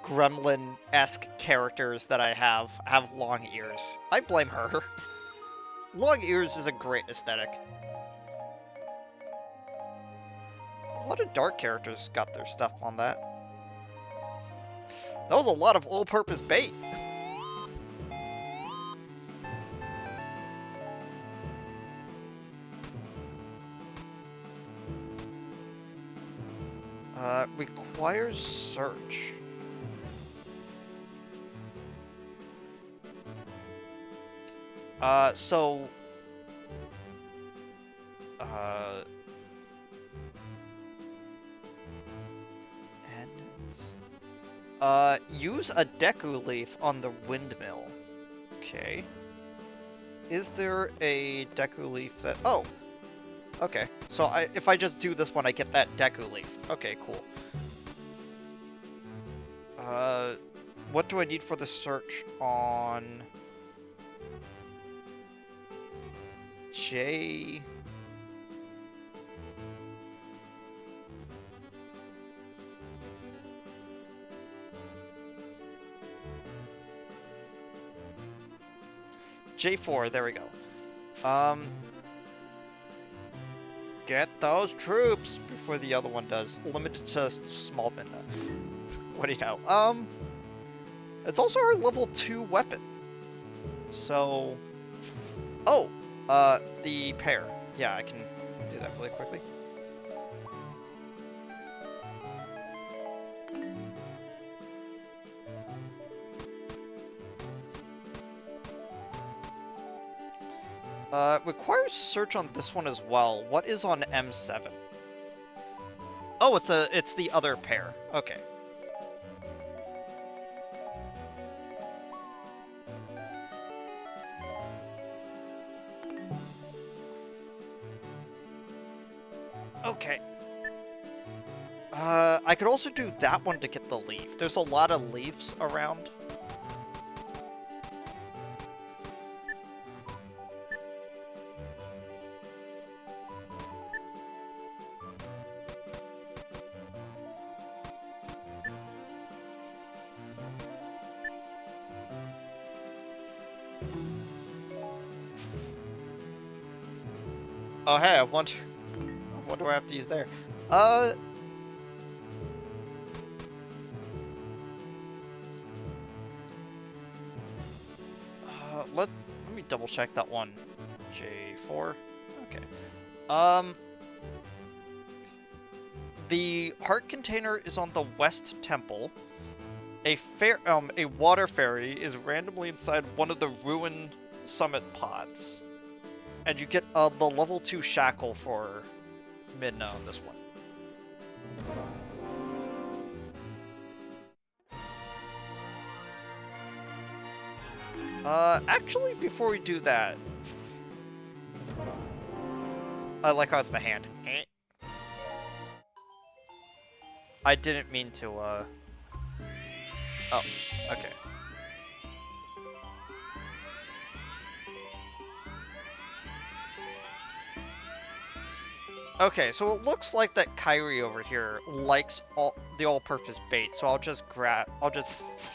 gremlin-esque characters that I have long ears. I blame her. Long ears is a great aesthetic. A lot of dark characters got their stuff on that. That was a lot of all-purpose bait. Requires search. So... use a Deku Leaf on the windmill. Okay. Is there a Deku Leaf that... Oh! Okay, so if I just do this one, I get that Deku Leaf. Okay, cool. What do I need for the search on... J... J4, there we go. Get those troops before the other one does. Limited to small Midna. What do you know? It's also our level 2 weapon. So... Oh! The pair. Yeah, I can do that really quickly. Requires search on this one as well. What is on M7? Oh, it's the other pair. Okay. Okay. I could also do that one to get the leaf. There's a lot of leaves around. Oh, hey, I wonder what I have to use there. Let me double check that one. J4. Okay. The heart container is on the west temple. A water fairy is randomly inside one of the ruined summit pods. And you get the level 2 shackle for Midna on this one. Actually, before we do that... I like how it's the hand. I didn't mean to, Oh, okay. Okay, so it looks like that Kyrie over here likes the all-purpose bait, so I'll just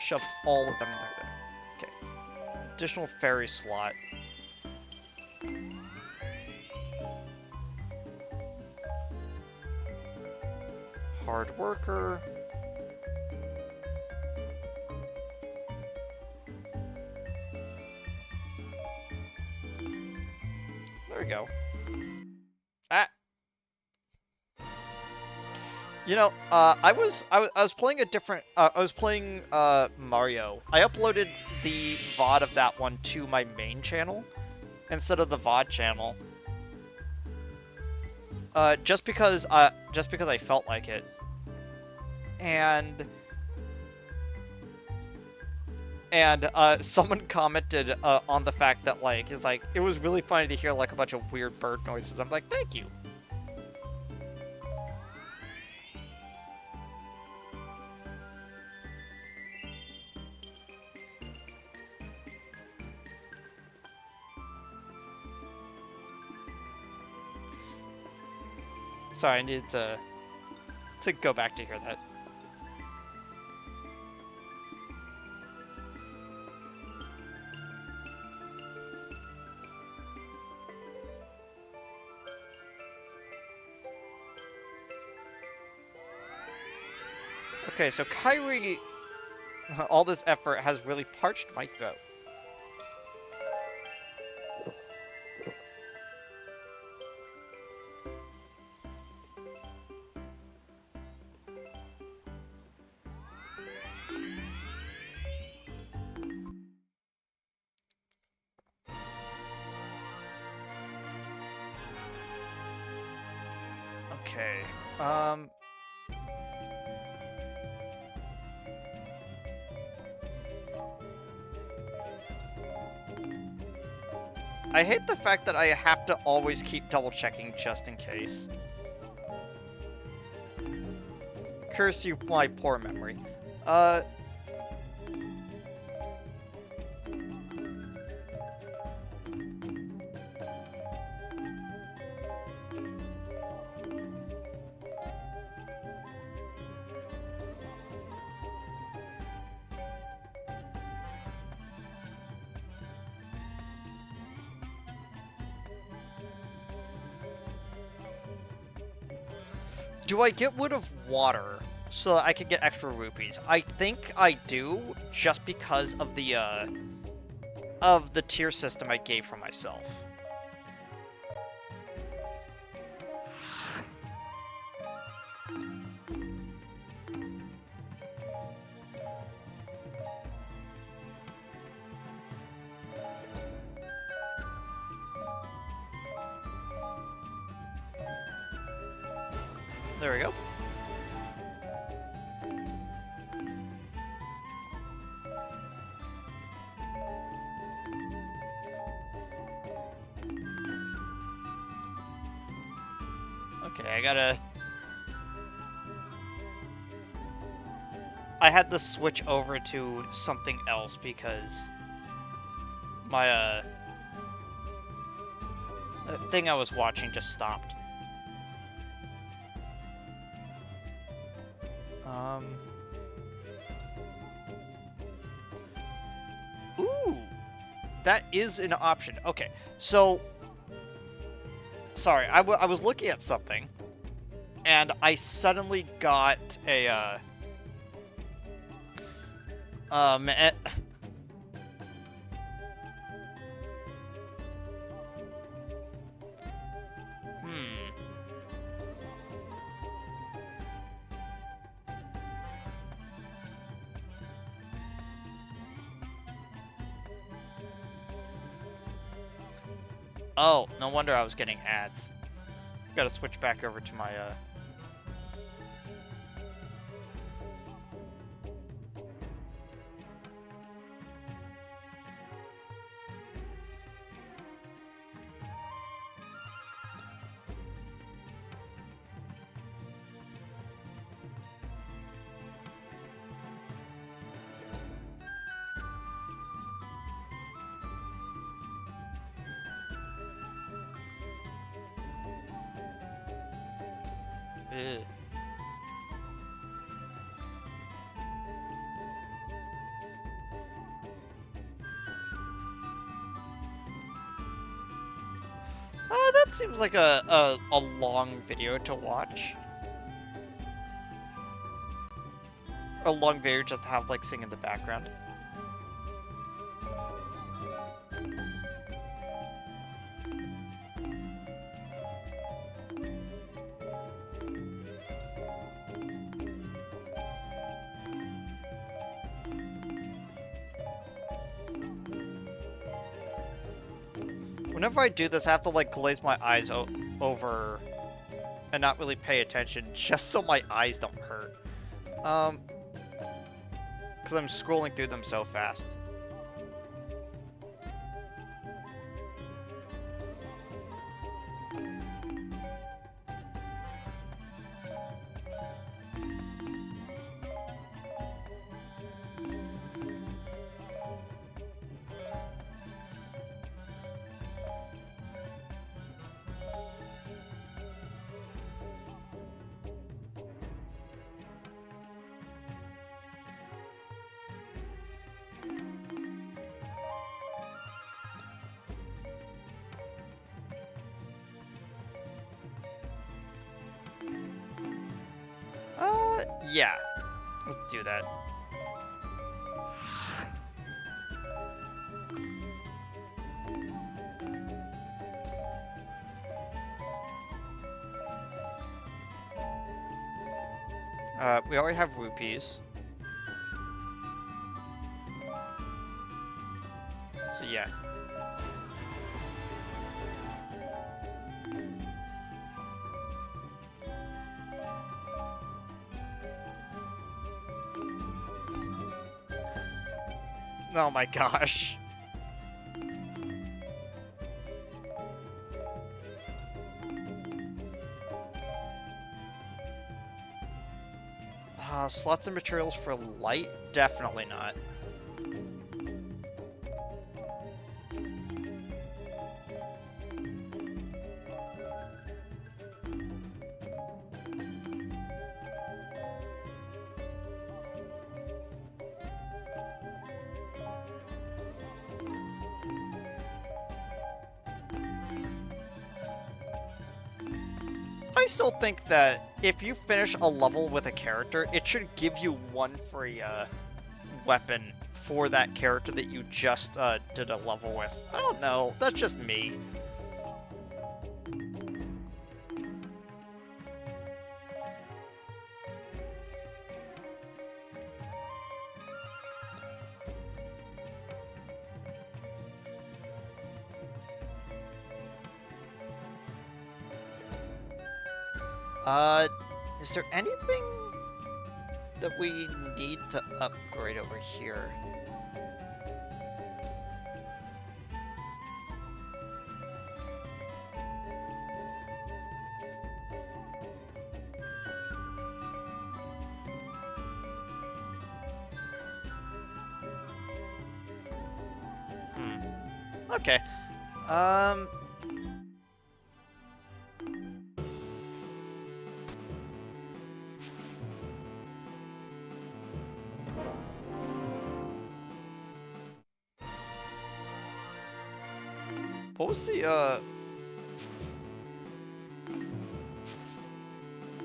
shove all of them there. Okay. Additional fairy slot. Hard worker. There we go. Ah. You know, I was playing a different. I was playing Mario. I uploaded the VOD of that one to my main channel instead of the VOD channel. Just because I felt like it, and someone commented on the fact that like it's like it was really funny to hear like a bunch of weird bird noises. I'm like, thank you. Sorry, I needed to go back to hear that. Okay, so Kyrie, all this effort has really parched my throat. Okay, I hate the fact that I have to always keep double checking just in case. Curse you, my poor memory. Do I get rid of water so that I can get extra rupees? I think I do, just because of the tier system I gave for myself. There we go. Okay, I had to switch over to something else because my, thing I was watching just stopped. Ooh! That is an option. Okay, so... Sorry, I was looking at something, and I suddenly got a, Oh, no wonder I was getting ads. Gotta switch back over to my, Ew. That seems like a long video to watch. A long video just to have, like, sing in the background. Whenever I do this, I have to, like, glaze my eyes over and not really pay attention, just so my eyes don't hurt. Because I'm scrolling through them so fast. Yeah. Let's do that. We already have rupees. So yeah. Oh my gosh. Slots and materials for light? Definitely not. I still think that if you finish a level with a character, it should give you one free weapon for that character that you just did a level with. I don't know. That's just me. Is there anything that we need to upgrade over here? Okay. What was the,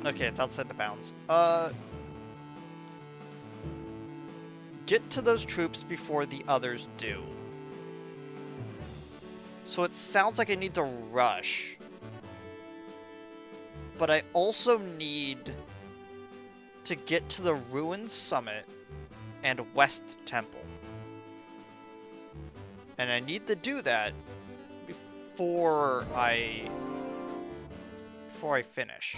Okay, it's outside the bounds. Get to those troops before the others do. So it sounds like I need to rush. But I also need to get to the Ruins Summit and West Temple. And I need to do that before I finish.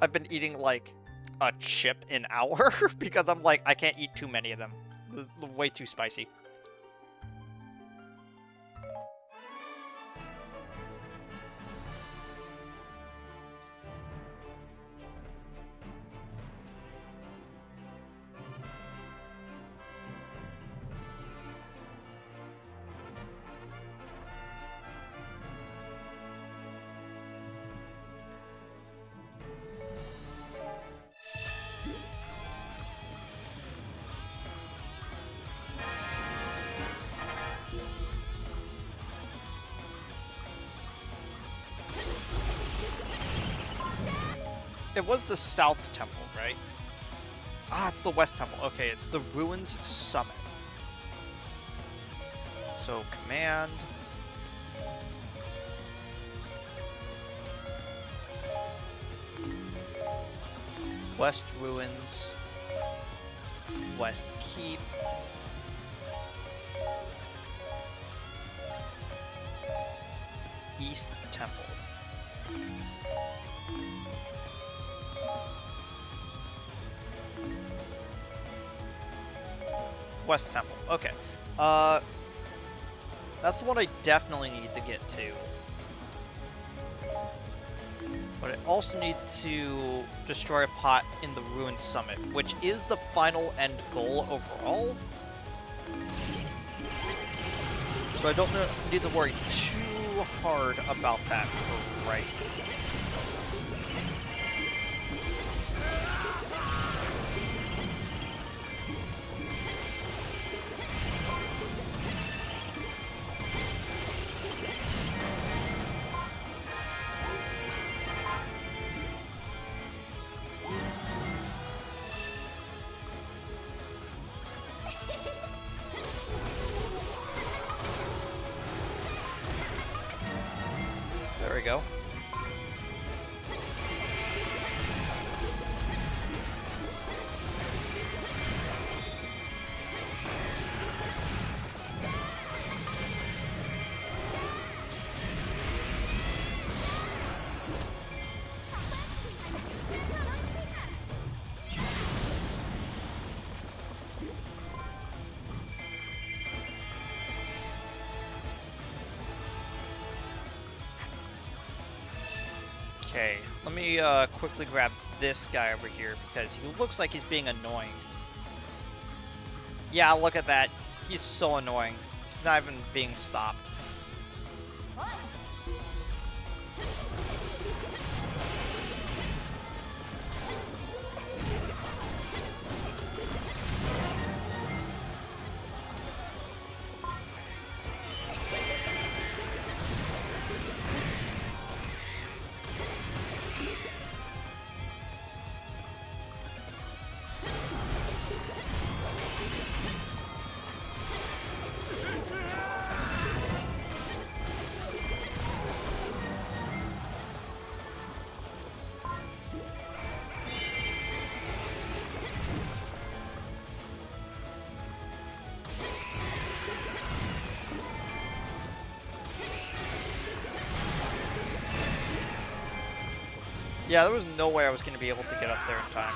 I've been eating like a chip an hour because I'm like, I can't eat too many of them. way too spicy. It was the South Temple, right? Ah, it's the West Temple. Okay, it's the Ruins Summit. So, command. West Ruins. West Keep. East Temple. West Temple. Okay. That's the one I definitely need to get to. But I also need to destroy a pot in the Ruin Summit, which is the final end goal overall. So I don't need to worry too hard about that for right now. There we go. Okay, let me quickly grab this guy over here because he looks like he's being annoying. Yeah, look at that. He's so annoying. He's not even being stopped. Yeah, there was no way I was going to be able to get up there in time.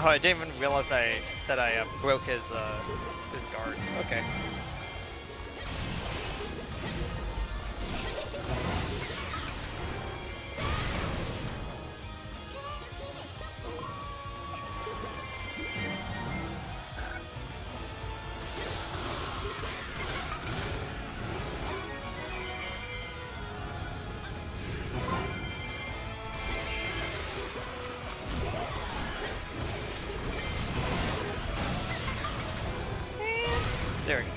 Oh, I didn't even realize that I said I broke his guard. Okay. There we go.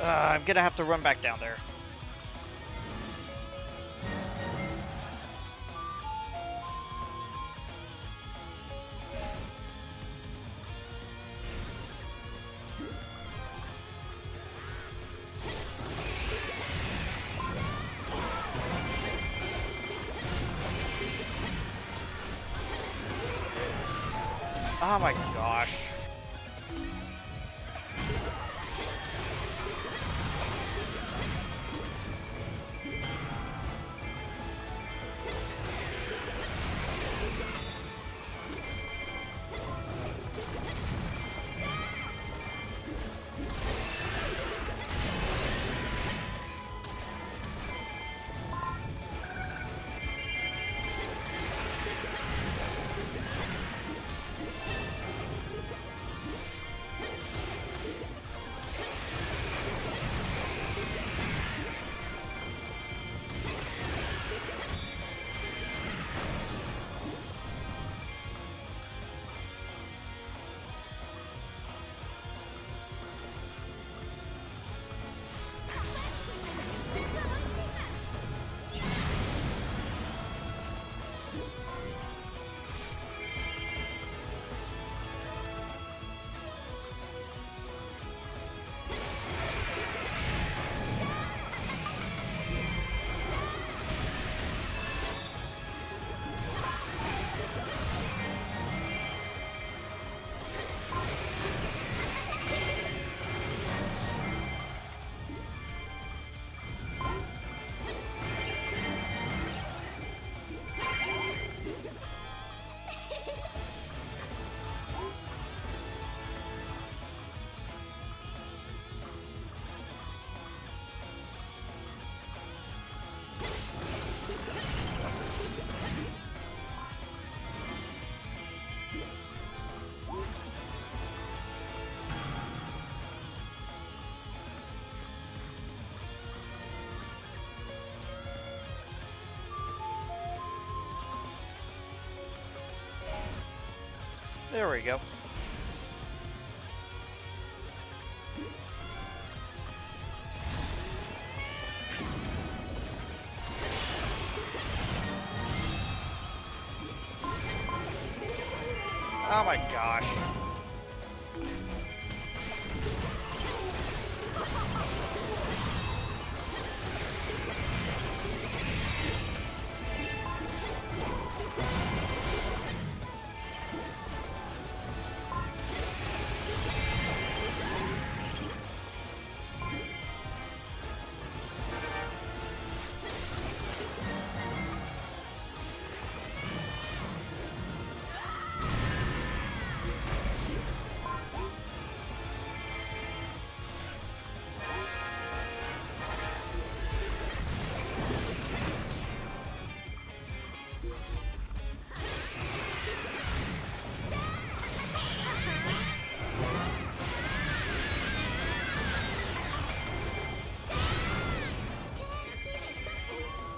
I'm gonna have to run back down there. Oh my gosh. There we go. Oh my gosh.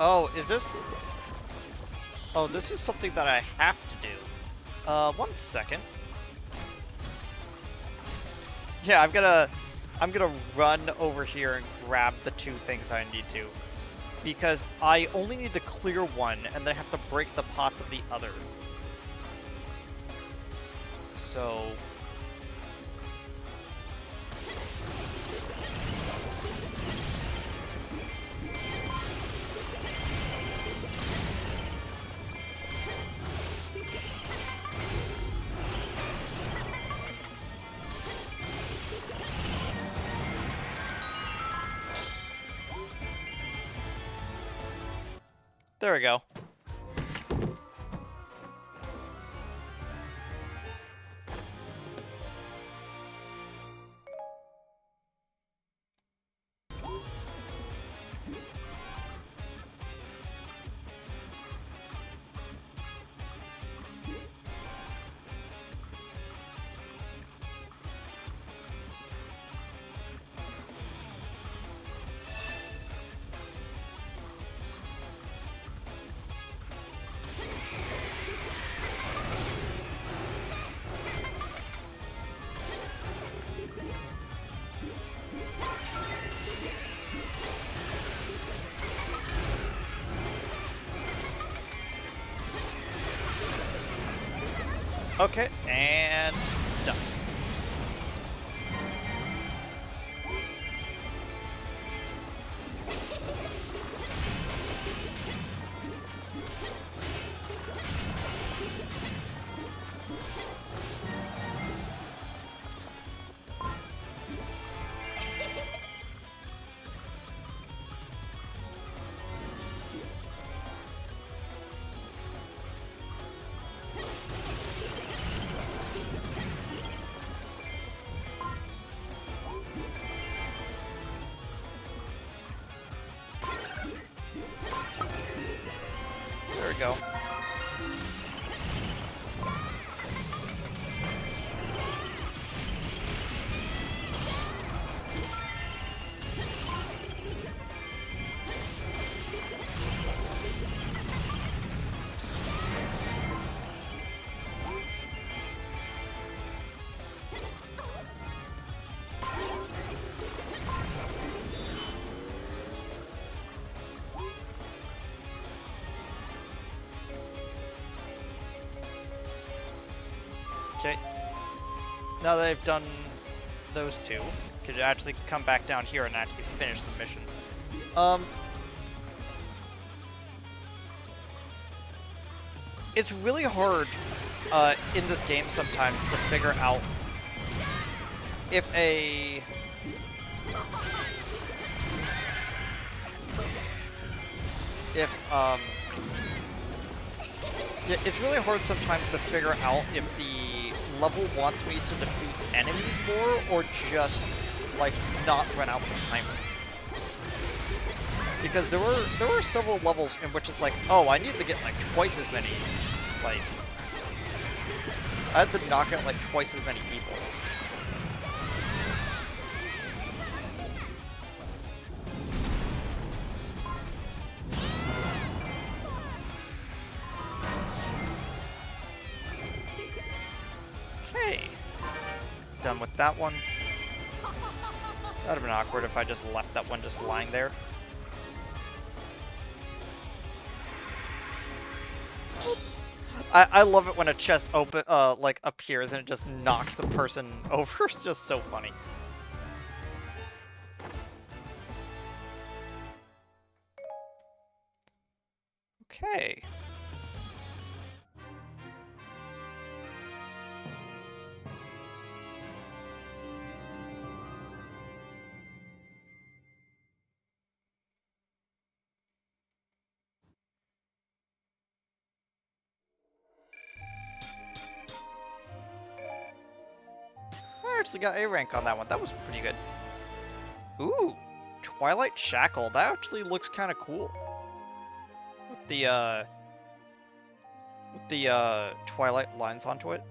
Oh, is this... Oh, this is something that I have to do. 1 second. Yeah, I'm gonna run over here and grab the 2 things I need to. because I only need the clear one, and then I have to break the pots of the other. So... there we go. Okay, and done. There we go. Okay. Now that I've done those two, could actually come back down here and actually finish the mission. It's really hard in this game sometimes to figure out if yeah, it's really hard sometimes to figure out if the level wants me to defeat enemies more or just like not run out the timer. Because there were several levels in which it's like, oh, I need to get like twice as many. Like, I had to knock out like twice as many people. Okay. Done with that one. That'd have been awkward if I just left that one just lying there. I love it when a chest like appears and it just knocks the person over. It's just so funny. Okay. I actually got A rank on that one. That was pretty good. Ooh, Twilight Shackle. That actually looks kind of cool. With the Twilight lines onto it.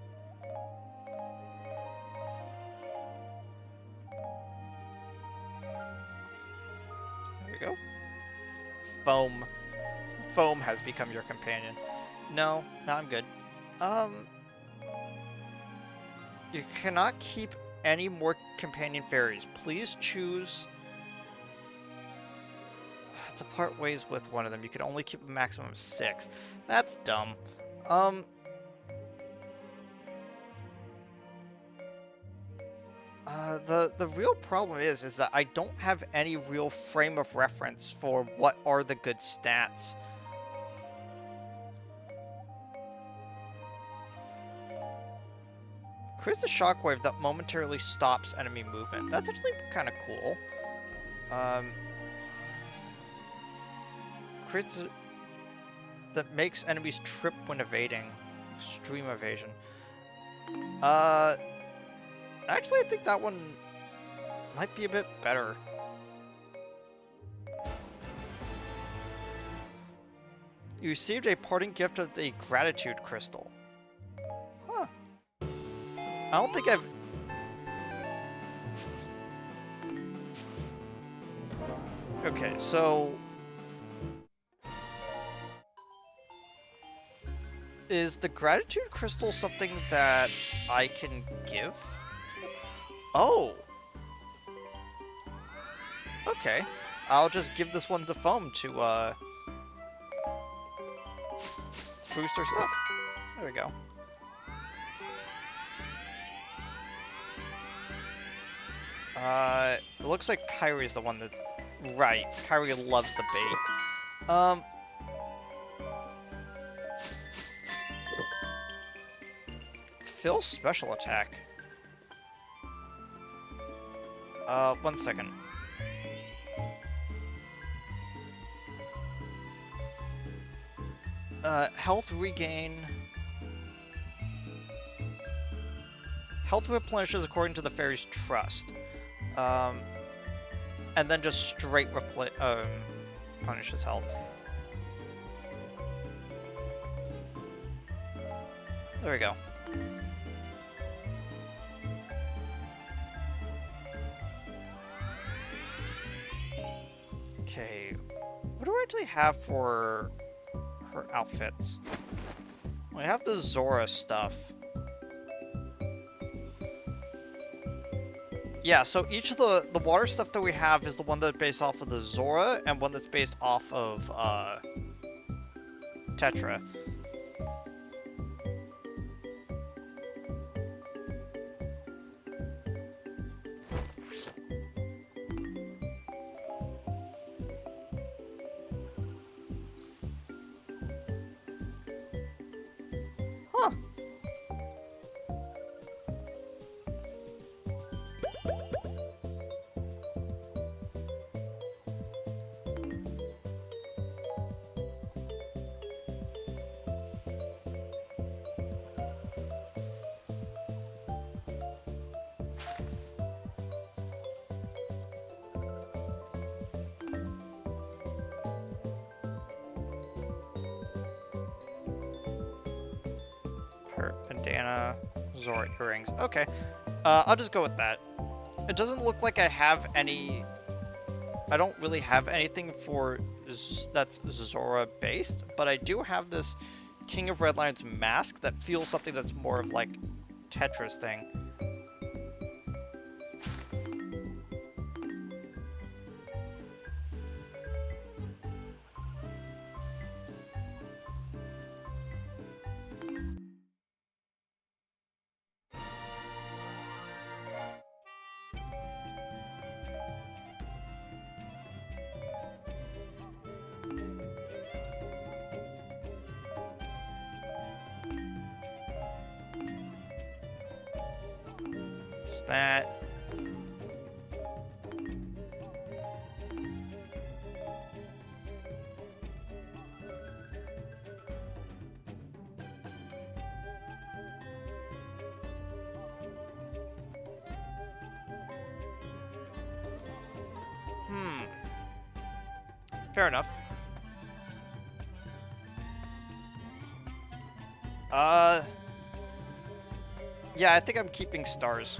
There you go. Foam. Foam has become your companion. No, I'm good. You cannot keep any more companion fairies. Please choose... It's To part ways with one of them, you can only keep a maximum of 6. That's dumb. The real problem is that I don't have any real frame of reference for what are the good stats. Creates a shockwave that momentarily stops enemy movement. That's actually kind of cool. Creates that makes enemies trip when evading. Extreme evasion. Actually, I think that one might be a bit better. You received a parting gift of the gratitude crystal. Huh. I don't think I've... Okay, so... Is the gratitude crystal something that I can give? Oh! Okay. I'll just give this one to Foam to boost her stuff. There we go. It looks like Kyrie's the one that... Right, Kyrie loves the bait. Phil's special attack. 1 second. Health regain. Health replenishes according to the fairy's trust. And then just straight punishes health. There we go. Okay, what do I actually have for her outfits? I have the Zora stuff. Yeah, so each of the water stuff that we have is the one that's based off of the Zora, and one that's based off of, Tetra. Huh. Her bandana, Zora earrings. Okay, I'll just go with that. It doesn't look like I have any... I don't really have anything for that's Zora based, but I do have this King of Redline's mask that feels something that's more of like Tetra's thing. That. Fair enough. Yeah, I think I'm keeping stars.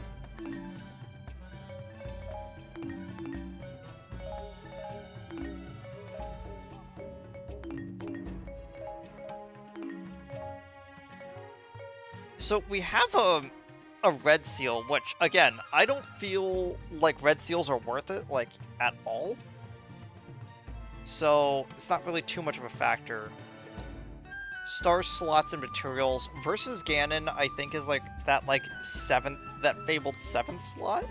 So we have a red seal, which, again, I don't feel like red seals are worth it, like, at all. So it's not really too much of a factor. Star slots and materials versus Ganon, I think, is like that that fabled 7th slot.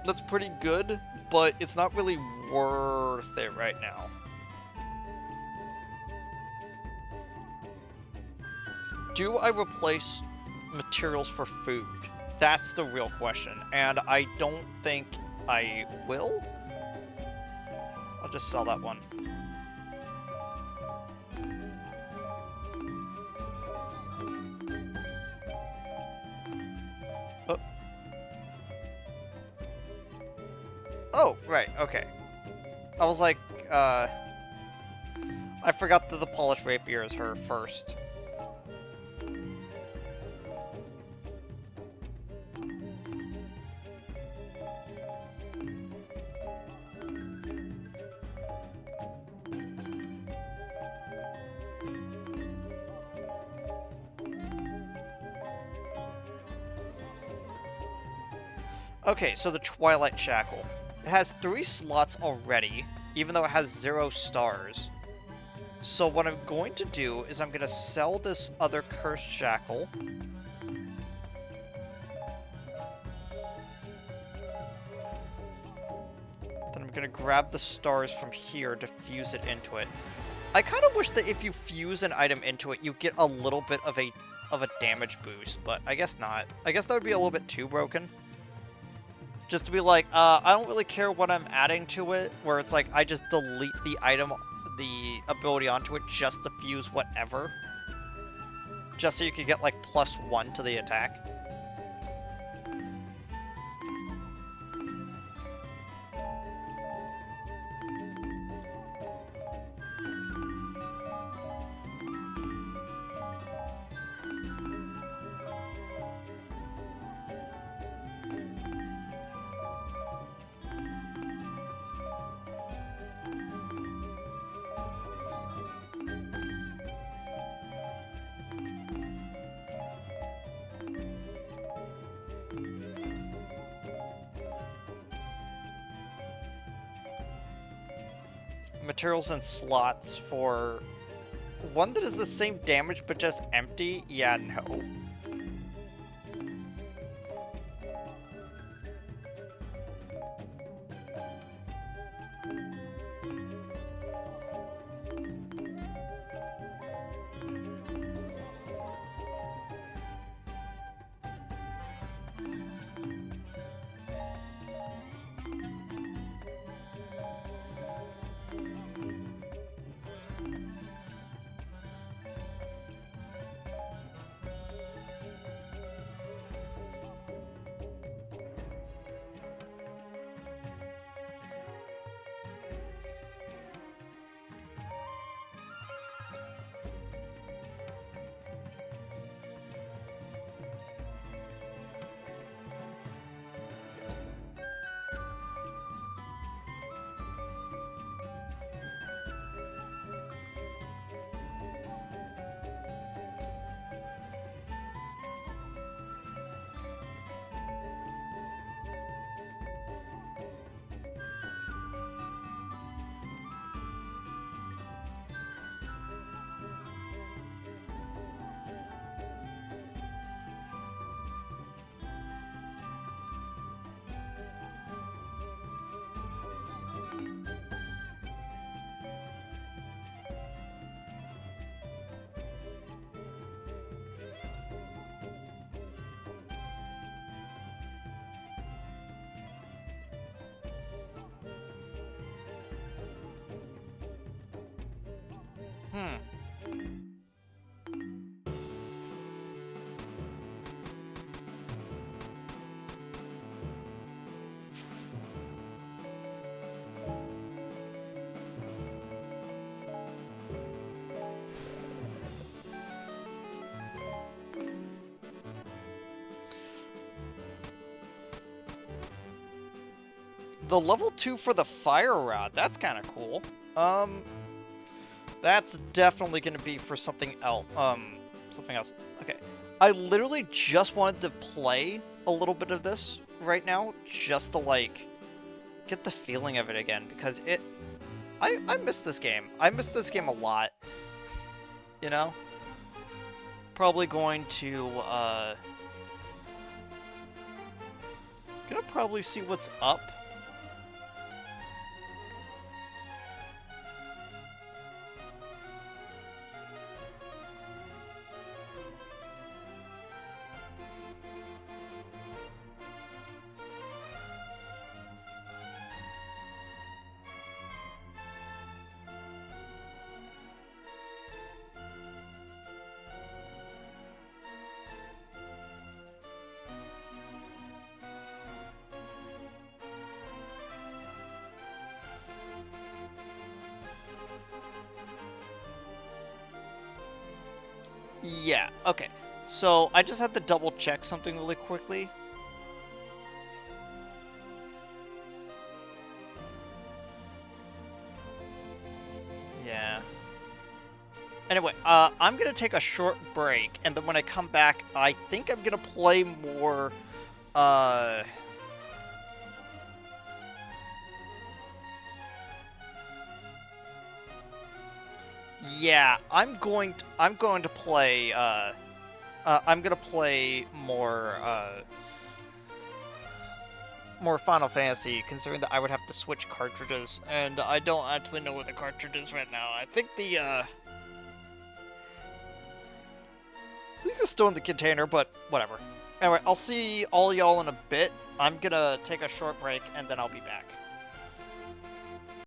That's pretty good, but it's not really worth it right now. Do I replace materials for food? That's the real question, and I don't think I will. I'll just sell that one. Oh. Oh, right, okay. I was like, I forgot that the polished rapier is her first. Okay, so the Twilight Shackle. It has 3 slots already, even though it has 0 stars. So what I'm going to do is I'm going to sell this other Cursed Shackle. Then I'm going to grab the stars from here to fuse it into it. I kind of wish that if you fuse an item into it, you get a little bit of a damage boost, but I guess not. I guess that would be a little bit too broken. Just to be like, I don't really care what I'm adding to it, where it's like, I just delete the item, the ability onto it just to fuse whatever. Just so you could get, like, +1 to the attack. Materials and slots for one that is the same damage but just empty? Yeah, no. The level 2 for the fire rod, that's kind of cool. That's definitely going to be for something else. Something else. Okay. I literally just wanted to play a little bit of this right now, just to, like, get the feeling of it again, because I miss this game. I miss this game a lot, you know? Probably going to, gonna probably see what's up. Yeah, okay. So I just had to double check something really quickly. Yeah. Anyway, I'm gonna take a short break, and then when I come back, I think I'm gonna play more, uh... Yeah, I'm going to play, I'm gonna play more Final Fantasy, considering that I would have to switch cartridges, and I don't actually know where the cartridge is right now. I think I think it's still in the container, but whatever. Anyway, I'll see all y'all in a bit. I'm gonna take a short break, and then I'll be back.